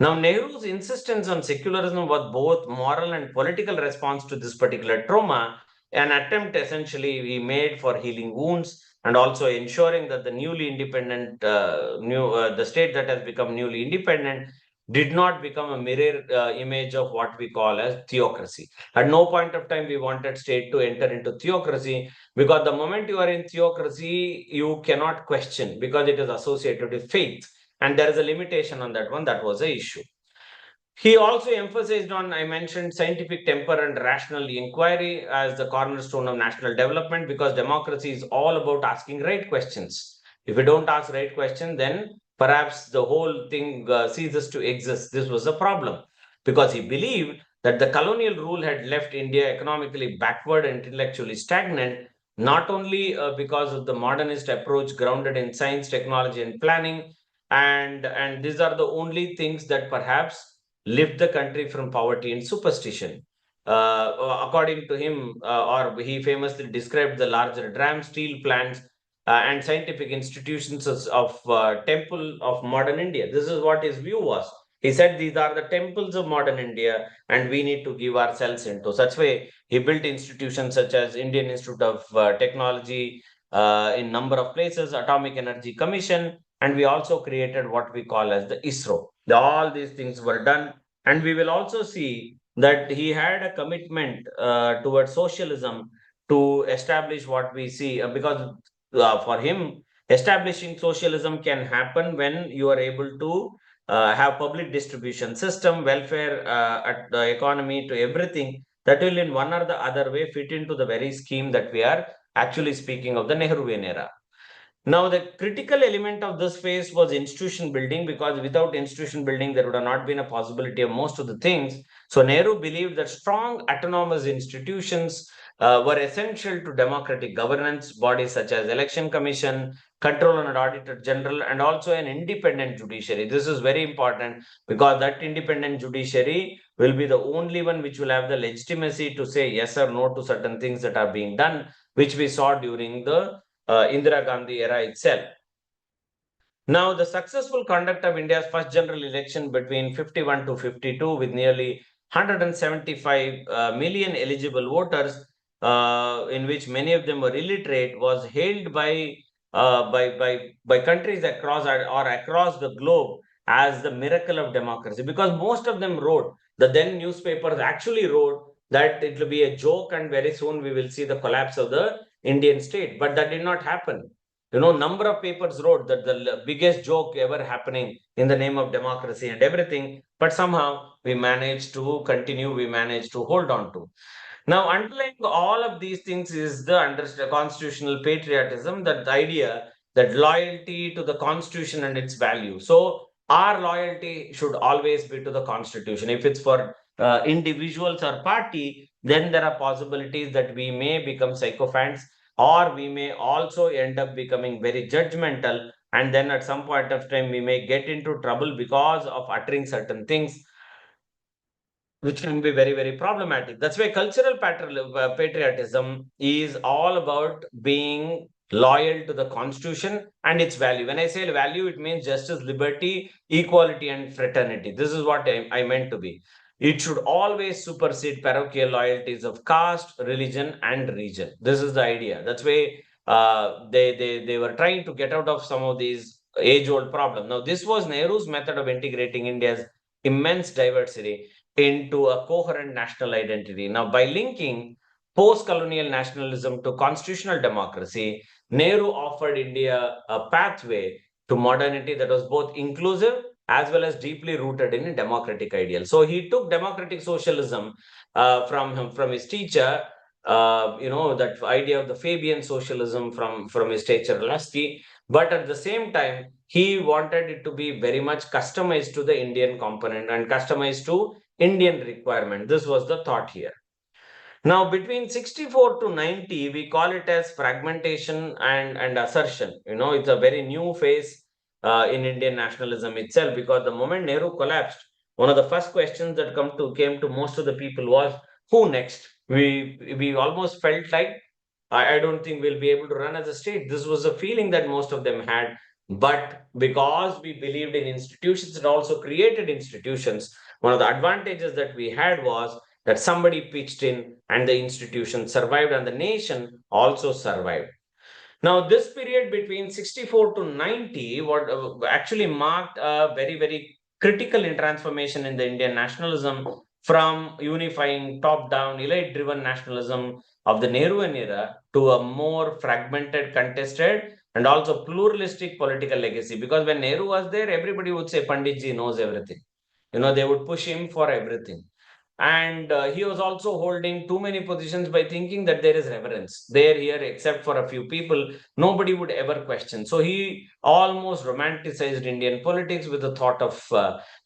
Now, Nehru's insistence on secularism was both moral and political response to this particular trauma, an attempt essentially he made for healing wounds and also ensuring that the newly independent, the state that has become newly independent did not become a mirror image of what we call as theocracy. At no point of time we wanted state to enter into theocracy, because the moment you are in theocracy, you cannot question, because it is associated with faith. And there is a limitation on that one. That was the issue. He also emphasized on, I mentioned, scientific temper and rational inquiry as the cornerstone of national development, because democracy is all about asking right questions. If we don't ask right questions, then perhaps the whole thing ceases to exist. This was a problem, because he believed that the colonial rule had left India economically backward and intellectually stagnant, not only because of the modernist approach grounded in science, technology, and planning, and these are the only things that perhaps lift the country from poverty and superstition. According to him, or he famously described the larger dam, steel plants, and scientific institutions of temple of modern India. This is what his view was. He said these are the temples of modern India, and we need to give ourselves into such way. He built institutions such as Indian Institute of Technology in number of places, Atomic Energy Commission, and we also created what we call as the ISRO. All these things were done, and we will also see that he had a commitment towards socialism to establish what we see, because for him, establishing socialism can happen when you are able to have public distribution system, welfare at the economy, to everything that will in one or the other way fit into the very scheme that we are actually speaking of, the Nehruvian era. Now, the critical element of this phase was institution building, because without institution building, there would have not been a possibility of most of the things. So, Nehru believed that strong autonomous institutions were essential to democratic governance, bodies such as Election Commission, Control and Auditor General, and also an independent judiciary. This is very important, because that independent judiciary will be the only one which will have the legitimacy to say yes or no to certain things that are being done, which we saw during the Indira Gandhi era itself. Now, the successful conduct of India's first general election between 51 to 52, with nearly 175 million eligible voters, in which many of them were illiterate, was hailed by countries across or across the globe as the miracle of democracy, because most of them wrote, the then newspapers actually wrote, that it will be a joke and very soon we will see the collapse of the Indian state. But that did not happen. Number of papers wrote that the biggest joke ever happening in the name of democracy and everything, but somehow we managed to continue, we managed to hold on to. Now, underlying all of these things is the constitutional patriotism, that the idea that loyalty to the constitution and its value. So, our loyalty should always be to the constitution. If it's for individuals or party, then there are possibilities that we may become sycophants, or we may also end up becoming very judgmental, and then at some point of time we may get into trouble because of uttering certain things which can be very, very problematic. That's why cultural patriotism is all about being loyal to the constitution and its value. When I say value, it means justice, liberty, equality, and fraternity. This is what I meant to be. It should always supersede parochial loyalties of caste, religion, and region. This is the idea. That's why they were trying to get out of some of these age-old problems. Now, this was Nehru's method of integrating India's immense diversity into a coherent national identity. Now, by linking post-colonial nationalism to constitutional democracy, Nehru offered India a pathway to modernity that was both inclusive as well as deeply rooted in a democratic ideal. So he took democratic socialism from his teacher, that idea of the Fabian socialism from his teacher Lasky, but at the same time, he wanted it to be very much customized to the Indian component and customized to Indian requirement. This was the thought here. Now, between 64 to 90, we call it as fragmentation and assertion. It's a very new phase in Indian nationalism itself, because the moment Nehru collapsed, one of the first questions that came to most of the people was, who next? We almost felt like, I don't think we'll be able to run as a state. This was a feeling that most of them had. But because we believed in institutions and also created institutions, one of the advantages that we had was that somebody pitched in and the institution survived and the nation also survived. Now, this period between 64 to 90 what actually marked a very, very critical in transformation in the Indian nationalism from unifying top-down, elite-driven nationalism of the Nehruvian era to a more fragmented, contested, and also pluralistic political legacy. Because when Nehru was there, everybody would say Panditji knows everything. They would push him for everything. And he was also holding too many positions by thinking that there is reverence there, here, except for a few people, nobody would ever question. So he almost romanticized Indian politics with the thought of,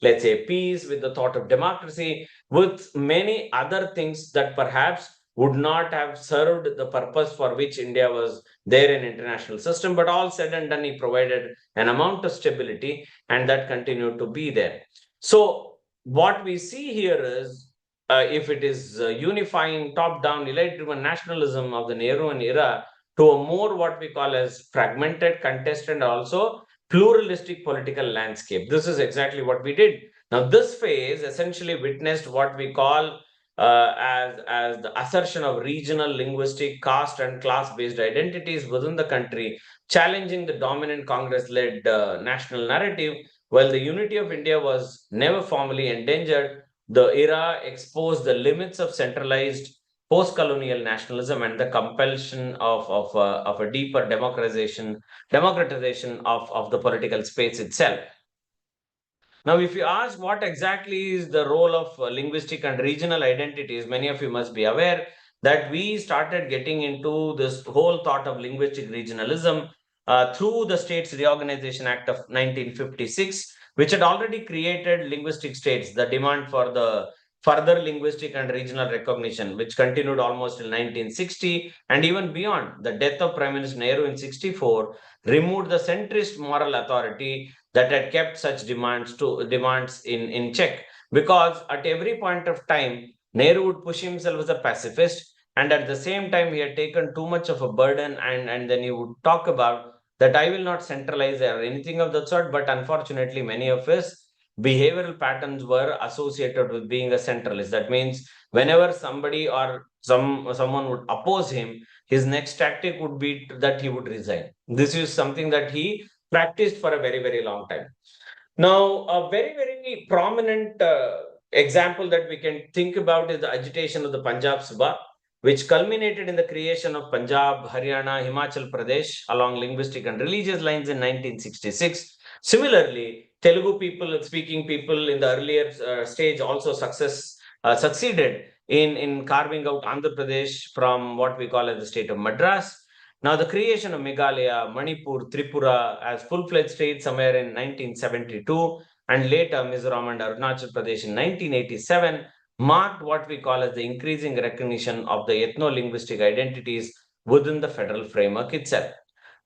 let's say, peace, with the thought of democracy, with many other things that perhaps would not have served the purpose for which India was there in international system. But all said and done, he provided an amount of stability, and that continued to be there. So what we see here is, if it is unifying top-down, elite-driven nationalism of the Nehruvian era to a more what we call as fragmented, contested, and also pluralistic political landscape. This is exactly what we did. Now, this phase essentially witnessed what we call as the assertion of regional, linguistic, caste, and class-based identities within the country, challenging the dominant Congress-led national narrative. While the unity of India was never formally endangered, the era exposed the limits of centralized post-colonial nationalism and the compulsion of a deeper democratization of the political space itself. Now, if you ask what exactly is the role of linguistic and regional identities, many of you must be aware that we started getting into this whole thought of linguistic regionalism through the States Reorganization Act of 1956, which had already created linguistic states, the demand for the further linguistic and regional recognition, which continued almost till 1960 and even beyond. The death of Prime Minister Nehru in 64 removed the centrist moral authority that had kept such demands in check, because at every point of time Nehru would push himself as a pacifist, and at the same time he had taken too much of a burden, and then he would talk about that I will not centralize or anything of that sort. But unfortunately, many of his behavioral patterns were associated with being a centralist. That means whenever somebody or someone would oppose him, his next tactic would be that he would resign. This is something that he practiced for a very, very long time. Now, a very, very prominent example that we can think about is the agitation of the Punjab Subha, which culminated in the creation of Punjab, Haryana, Himachal Pradesh along linguistic and religious lines in 1966. Similarly, Telugu speaking people in the earlier stage also succeeded in carving out Andhra Pradesh from what we call as the state of Madras. Now, the creation of Meghalaya, Manipur, Tripura as full-fledged states somewhere in 1972, and later Mizoram and Arunachal Pradesh in 1987 marked what we call as the increasing recognition of the ethno-linguistic identities within the federal framework itself.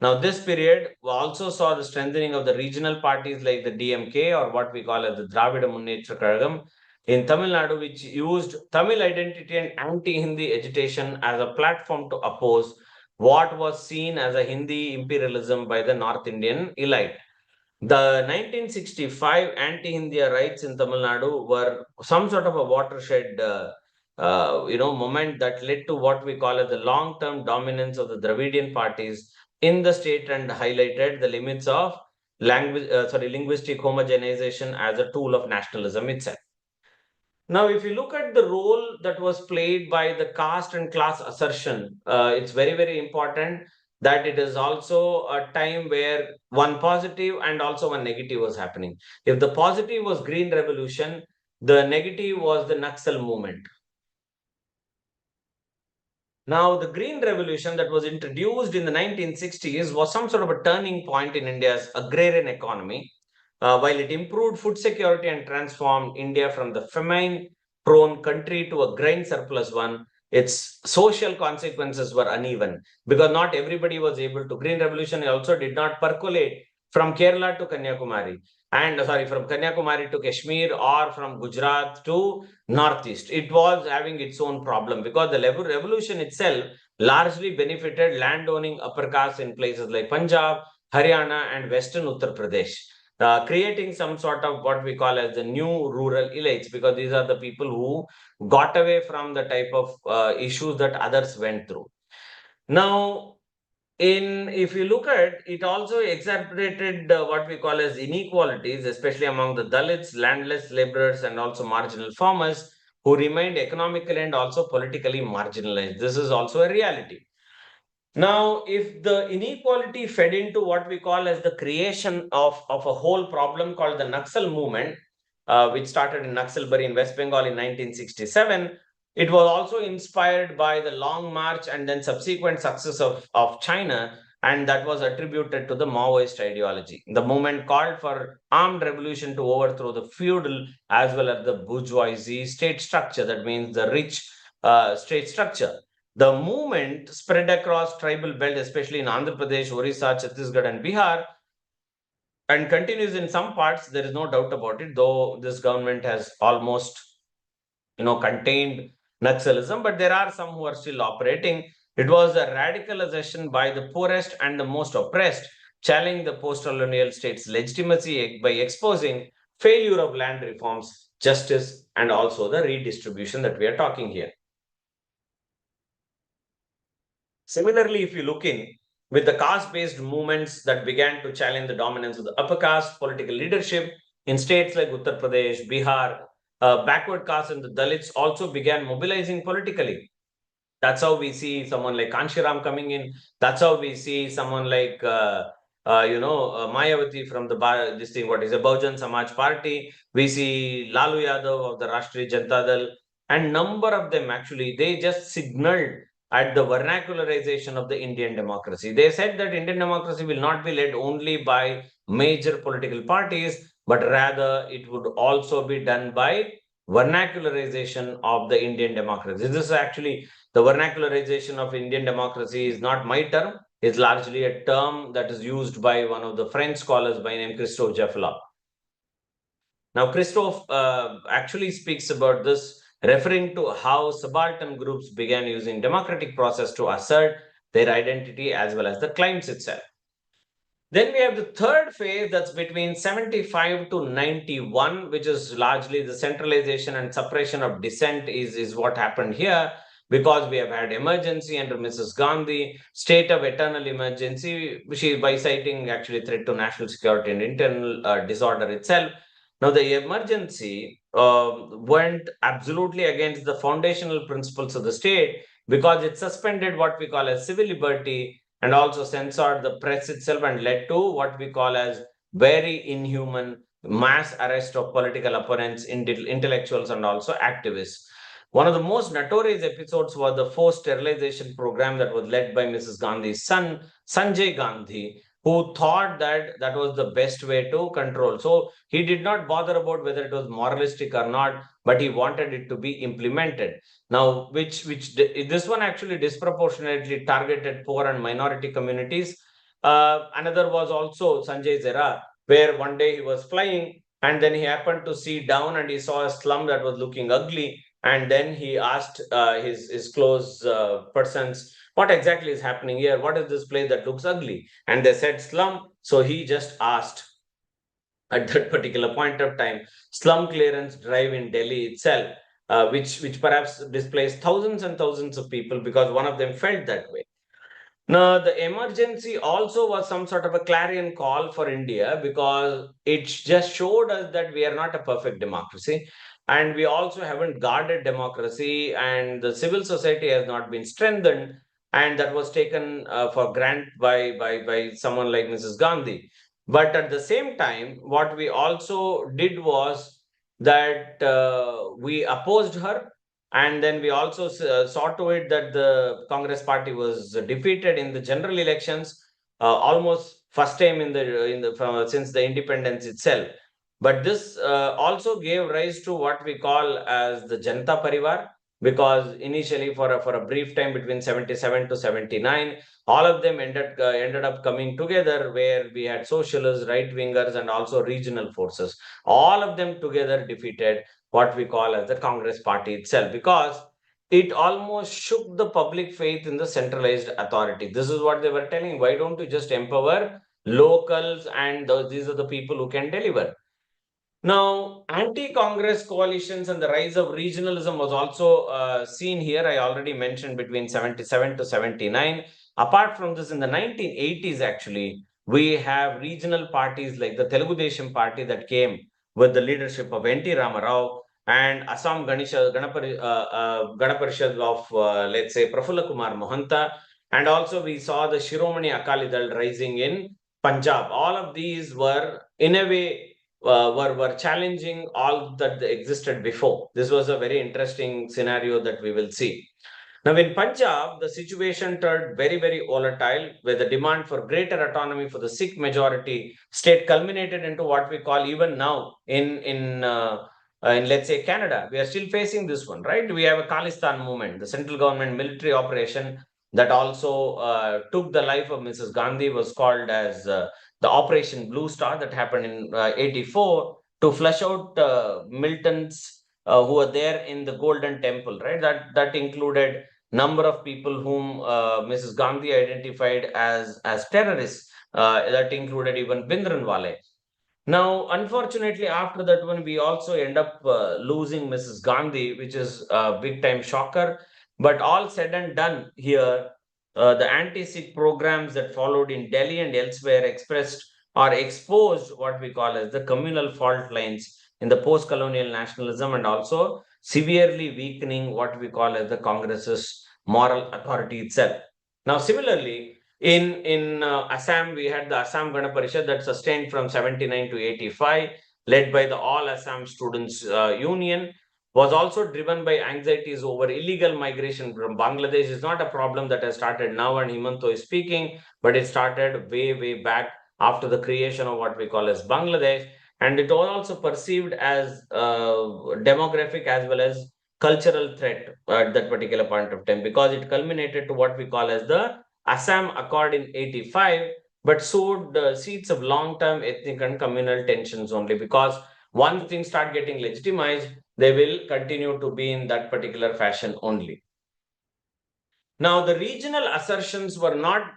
Now, this period also saw the strengthening of the regional parties like the DMK, or what we call as the Dravida Munnetra Kazhagam in Tamil Nadu, which used Tamil identity and anti-Hindi agitation as a platform to oppose what was seen as a Hindi imperialism by the North Indian elite. The 1965 anti-Hindia riots in Tamil Nadu were some sort of a watershed, moment that led to what we call as the long-term dominance of the Dravidian parties in the state, and highlighted the limits of linguistic homogenization as a tool of nationalism itself. Now, if you look at the role that was played by the caste and class assertion, it's very, very important that it is also a time where one positive and also one negative was happening. If the positive was Green Revolution, the negative was the Naxal movement. Now, the Green Revolution that was introduced in the 1960s was some sort of a turning point in India's agrarian economy. While it improved food security and transformed India from the famine-prone country to a grain surplus one, its social consequences were uneven, because not everybody was able to. Green Revolution also did not percolate from Kerala to Kanyakumari, from Kanyakumari to Kashmir, or from Gujarat to Northeast. It was having its own problem, because the revolution itself largely benefited landowning upper castes in places like Punjab, Haryana, and Western Uttar Pradesh, creating some sort of what we call as the new rural elites, because these are the people who got away from the type of issues that others went through. Now, if you look at it, also exacerbated what we call as inequalities, especially among the Dalits, landless laborers, and also marginal farmers who remained economically and also politically marginalized. This is also a reality. Now, if the inequality fed into what we call as the creation of a whole problem called the Naxal movement, which started in Naxalbari in West Bengal in 1967, it was also inspired by the Long March and then subsequent success of China, and that was attributed to the Maoist ideology. The movement called for armed revolution to overthrow the feudal as well as the bourgeoisie state structure, that means the rich state structure. The movement spread across tribal belt, especially in Andhra Pradesh, Orissa, Chhattisgarh, and Bihar, and continues in some parts. There is no doubt about it, though this government has almost, contained Naxalism, but there are some who are still operating. It was a radicalization by the poorest and the most oppressed, challenging the post-colonial state's legitimacy by exposing failure of land reforms, justice, and also the redistribution that we are talking here. Similarly, if you look in with the caste-based movements that began to challenge the dominance of the upper caste political leadership in states like Uttar Pradesh, Bihar, backward caste and the Dalits also began mobilizing politically. That's how we see someone like Kanshiram coming in. That's how we see someone like Mayavati from this thing. What is a Bahujan Samaj Party? We see Lalu Yadav of the Rashtriya Janata Dal, and number of them actually they just signaled at the vernacularization of the Indian democracy. They said that Indian democracy will not be led only by major political parties, but rather it would also be done by vernacularization of the Indian democracy. This is actually the vernacularization of Indian democracy is not my term, it's largely a term that is used by one of the French scholars by name Christophe Jaffela. Now, Christophe actually speaks about this, referring to how subaltern groups began using democratic process to assert their identity as well as the claims itself. Then we have the third phase that's between 75 to 91, which is largely the centralization and suppression of dissent is what happened here, because we have had emergency under Mrs. Gandhi, state of eternal emergency, she by citing actually threat to national security and internal disorder itself. Now, the emergency went absolutely against the foundational principles of the state because it suspended what we call as civil liberty and also censored the press itself and led to what we call as very inhuman mass arrest of political opponents, intellectuals, and also activists. One of the most notorious episodes was the forced sterilization program that was led by Mrs. Gandhi's son, Sanjay Gandhi, who thought that that was the best way to control. So he did not bother about whether it was moralistic or not, but he wanted it to be implemented. Now, which this one actually disproportionately targeted poor and minority communities. Another was also Sanjay's era, where one day he was flying and then he happened to see down and he saw a slum that was looking ugly. And then he asked his close persons, what exactly is happening here? What is this place that looks ugly? And they said slum. So he just asked at that particular point of time, slum clearance drive in Delhi itself, which perhaps displaced thousands and thousands of people because one of them felt that way. Now, the emergency also was some sort of a clarion call for India because it just showed us that we are not a perfect democracy. And we also haven't guarded democracy, and the civil society has not been strengthened. And that was taken for granted by someone like Mrs. Gandhi. But at the same time, what we also did was that we opposed her, and then we also saw to it that the Congress party was defeated in the general elections, almost first time since the independence itself. But this also gave rise to what we call as the Janta Parivar, because initially for a brief time between 77 to 79, all of them ended up coming together, where we had socialists, right wingers, and also regional forces. All of them together defeated what we call as the Congress party itself, because it almost shook the public faith in the centralized authority. This is what they were telling. Why don't you just empower locals, and these are the people who can deliver? Now, anti-Congress coalitions and the rise of regionalism was also seen here. I already mentioned between 77 to 79. Apart from this, in the 1980s, actually, we have regional parties like the Telugu Desam party that came with the leadership of N.T. Ramarao, and Assam Ganaparishad of, let's say, Prafulla Kumar Mohanta. And also we saw the Shiromani Akali Dal rising in Punjab. All of these were, in a way, were challenging all that existed before. This was a very interesting scenario that we will see. Now, in Punjab, the situation turned very, very volatile, where the demand for greater autonomy for the Sikh majority state culminated into what we call even now in let's say Canada. We are still facing this one, right? We have a Khalistan movement, the central government military operation that also took the life of Mrs. Gandhi was called as the Operation Blue Star that happened in 84 to flush out militants who were there in the Golden Temple, right? That included number of people whom Mrs. Gandhi identified as terrorists. That included even Bindranwale. Now, unfortunately, after that one, we also end up losing Mrs. Gandhi, which is a big time shocker. But all said and done here, the anti-Sikh programs that followed in Delhi and elsewhere expressed or exposed what we call as the communal fault lines in the post-colonial nationalism, and also severely weakening what we call as the Congress's moral authority itself. Now, similarly, in Assam, we had the Assam Gana Parishad that sustained from 79 to 85, led by the All Assam Students Union, was also driven by anxieties over illegal migration from Bangladesh. Is not a problem that has started now and Himanto is speaking, but it started way, way back after the creation of what we call as Bangladesh. And it was also perceived as demographic as well as cultural threat at that particular point of time, because it culminated to what we call as the Assam Accord in 85, but sowed seeds of long-term ethnic and communal tensions only, because once things start getting legitimized, they will continue to be in that particular fashion only. Now, the regional assertions were not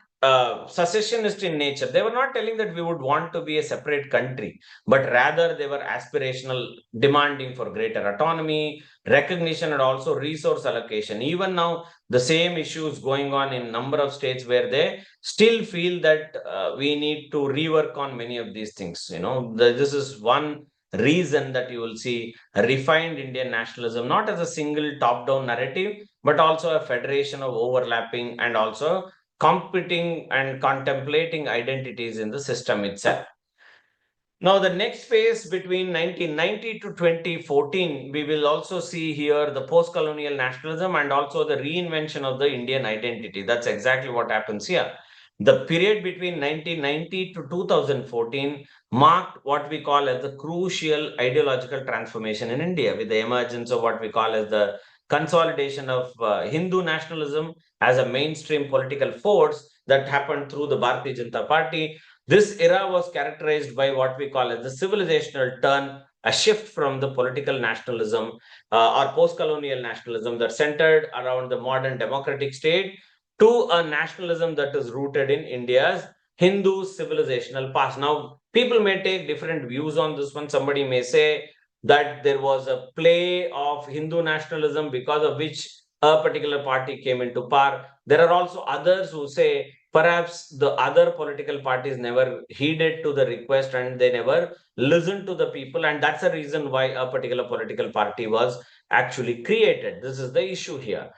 secessionist in nature. They were not telling that we would want to be a separate country, but rather they were aspirational, demanding for greater autonomy, recognition, and also resource allocation. Even now, the same issues going on in number of states where they still feel that we need to rework on many of these things. This is one reason that you will see a refined Indian nationalism, not as a single top-down narrative, but also a federation of overlapping and also competing and contemplating identities in the system itself. Now, the next phase between 1990 to 2014, we will also see here the post-colonial nationalism and also the reinvention of the Indian identity. That's exactly what happens here. The period between 1990 to 2014 marked what we call as the crucial ideological transformation in India, with the emergence of what we call as the consolidation of Hindu nationalism as a mainstream political force that happened through the Bharatiya Janata Party. This era was characterized by what we call as the civilizational turn, a shift from the political nationalism or post-colonial nationalism that centered around the modern democratic state to a nationalism that is rooted in India's Hindu civilizational past. Now, people may take different views on this one. Somebody may say that there was a play of Hindu nationalism because of which a particular party came into power. There are also others who say perhaps the other political parties never heeded to the request and they never listened to the people, and that's the reason why a particular political party was actually created. This is the issue here.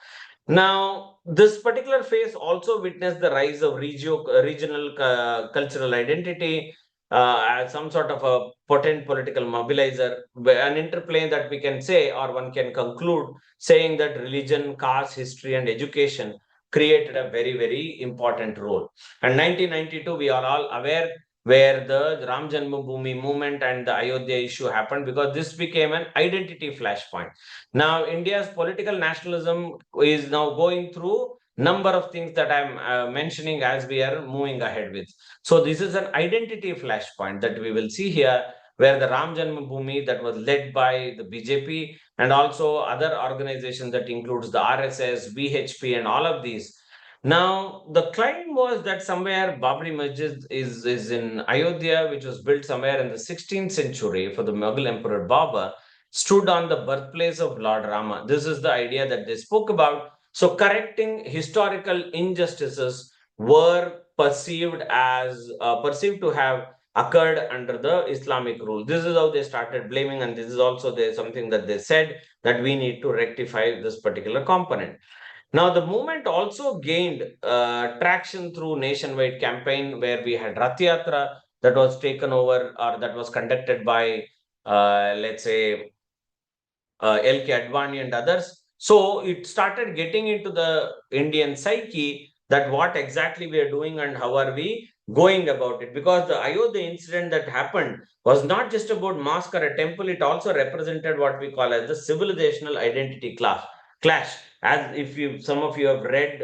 Now, this particular phase also witnessed the rise of regional cultural identity as some sort of a potent political mobilizer, an interplay that we can say, or one can conclude, saying that religion, caste, history, and education created a very, very important role. And 1992, we are all aware where the Ram Janmabhoomi movement and the Ayodhya issue happened, because this became an identity flashpoint. Now, India's political nationalism is now going through number of things that I'm mentioning as we are moving ahead with. So this is an identity flashpoint that we will see here, where the Ram Janmabhoomi that was led by the BJP and also other organizations that includes the RSS, VHP, and all of these. Now, the claim was that somewhere Babri Masjid is in Ayodhya, which was built somewhere in the 16th century for the Mughal Emperor Babur, stood on the birthplace of Lord Rama. This is the idea that they spoke about. So, correcting historical injustices were perceived to have occurred under the Islamic rule. This is how they started blaming, and this is also something that they said that we need to rectify this particular component. Now, the movement also gained traction through nationwide campaign where we had Rath Yatra that was taken over or that was conducted by, let's say, L.K. Advani and others. So it started getting into the Indian psyche that what exactly we are doing and how are we going about it. Because the Ayodhya incident that happened was not just about mosque or a temple, it also represented what we call as the civilizational identity clash. As if some of you have read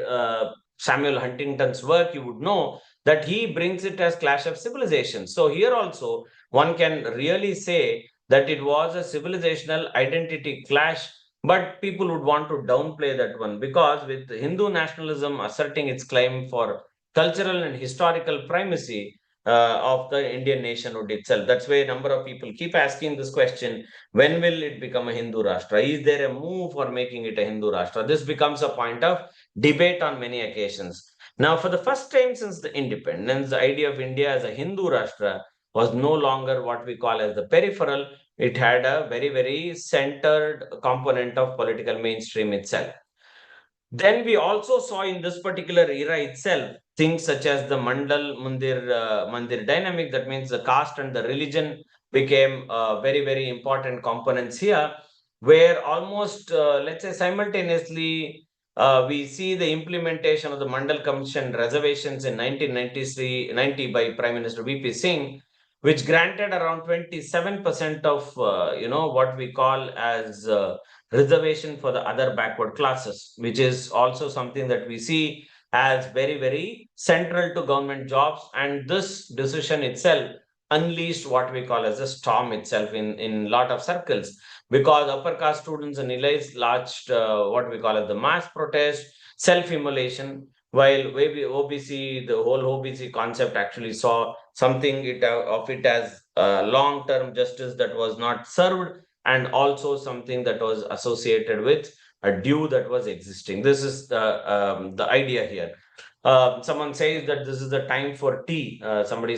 Samuel Huntington's work, you would know that he brings it as clash of civilizations. So here also one can really say that it was a civilizational identity clash, but people would want to downplay that one because with Hindu nationalism asserting its claim for cultural and historical primacy of the Indian nationhood itself. That's why a number of people keep asking this question: when will it become a Hindu Rashtra? Is there a move for making it a Hindu Rashtra? This becomes a point of debate on many occasions. Now, for the first time since the independence, the idea of India as a Hindu Rashtra was no longer what we call as the peripheral. It had a very, very centered component of political mainstream itself. Then we also saw in this particular era itself things such as the Mandir dynamic. That means the caste and the religion became very, very important components here, where almost, let's say, simultaneously, we see the implementation of the Mandal Commission reservations in 1990 by Prime Minister VP Singh, which granted around 27% of, what we call as reservation for the other backward classes, which is also something that we see as very, very central to government jobs. And this decision itself unleashed what we call as a storm itself in lot of circles, because upper caste students and elites launched what we call as the mass protest, self-immolation, while maybe OBC, the whole OBC concept actually saw something of it as long-term justice that was not served, and also something that was associated with a due that was existing. This is the idea here. Someone says that this is the time for tea. Somebody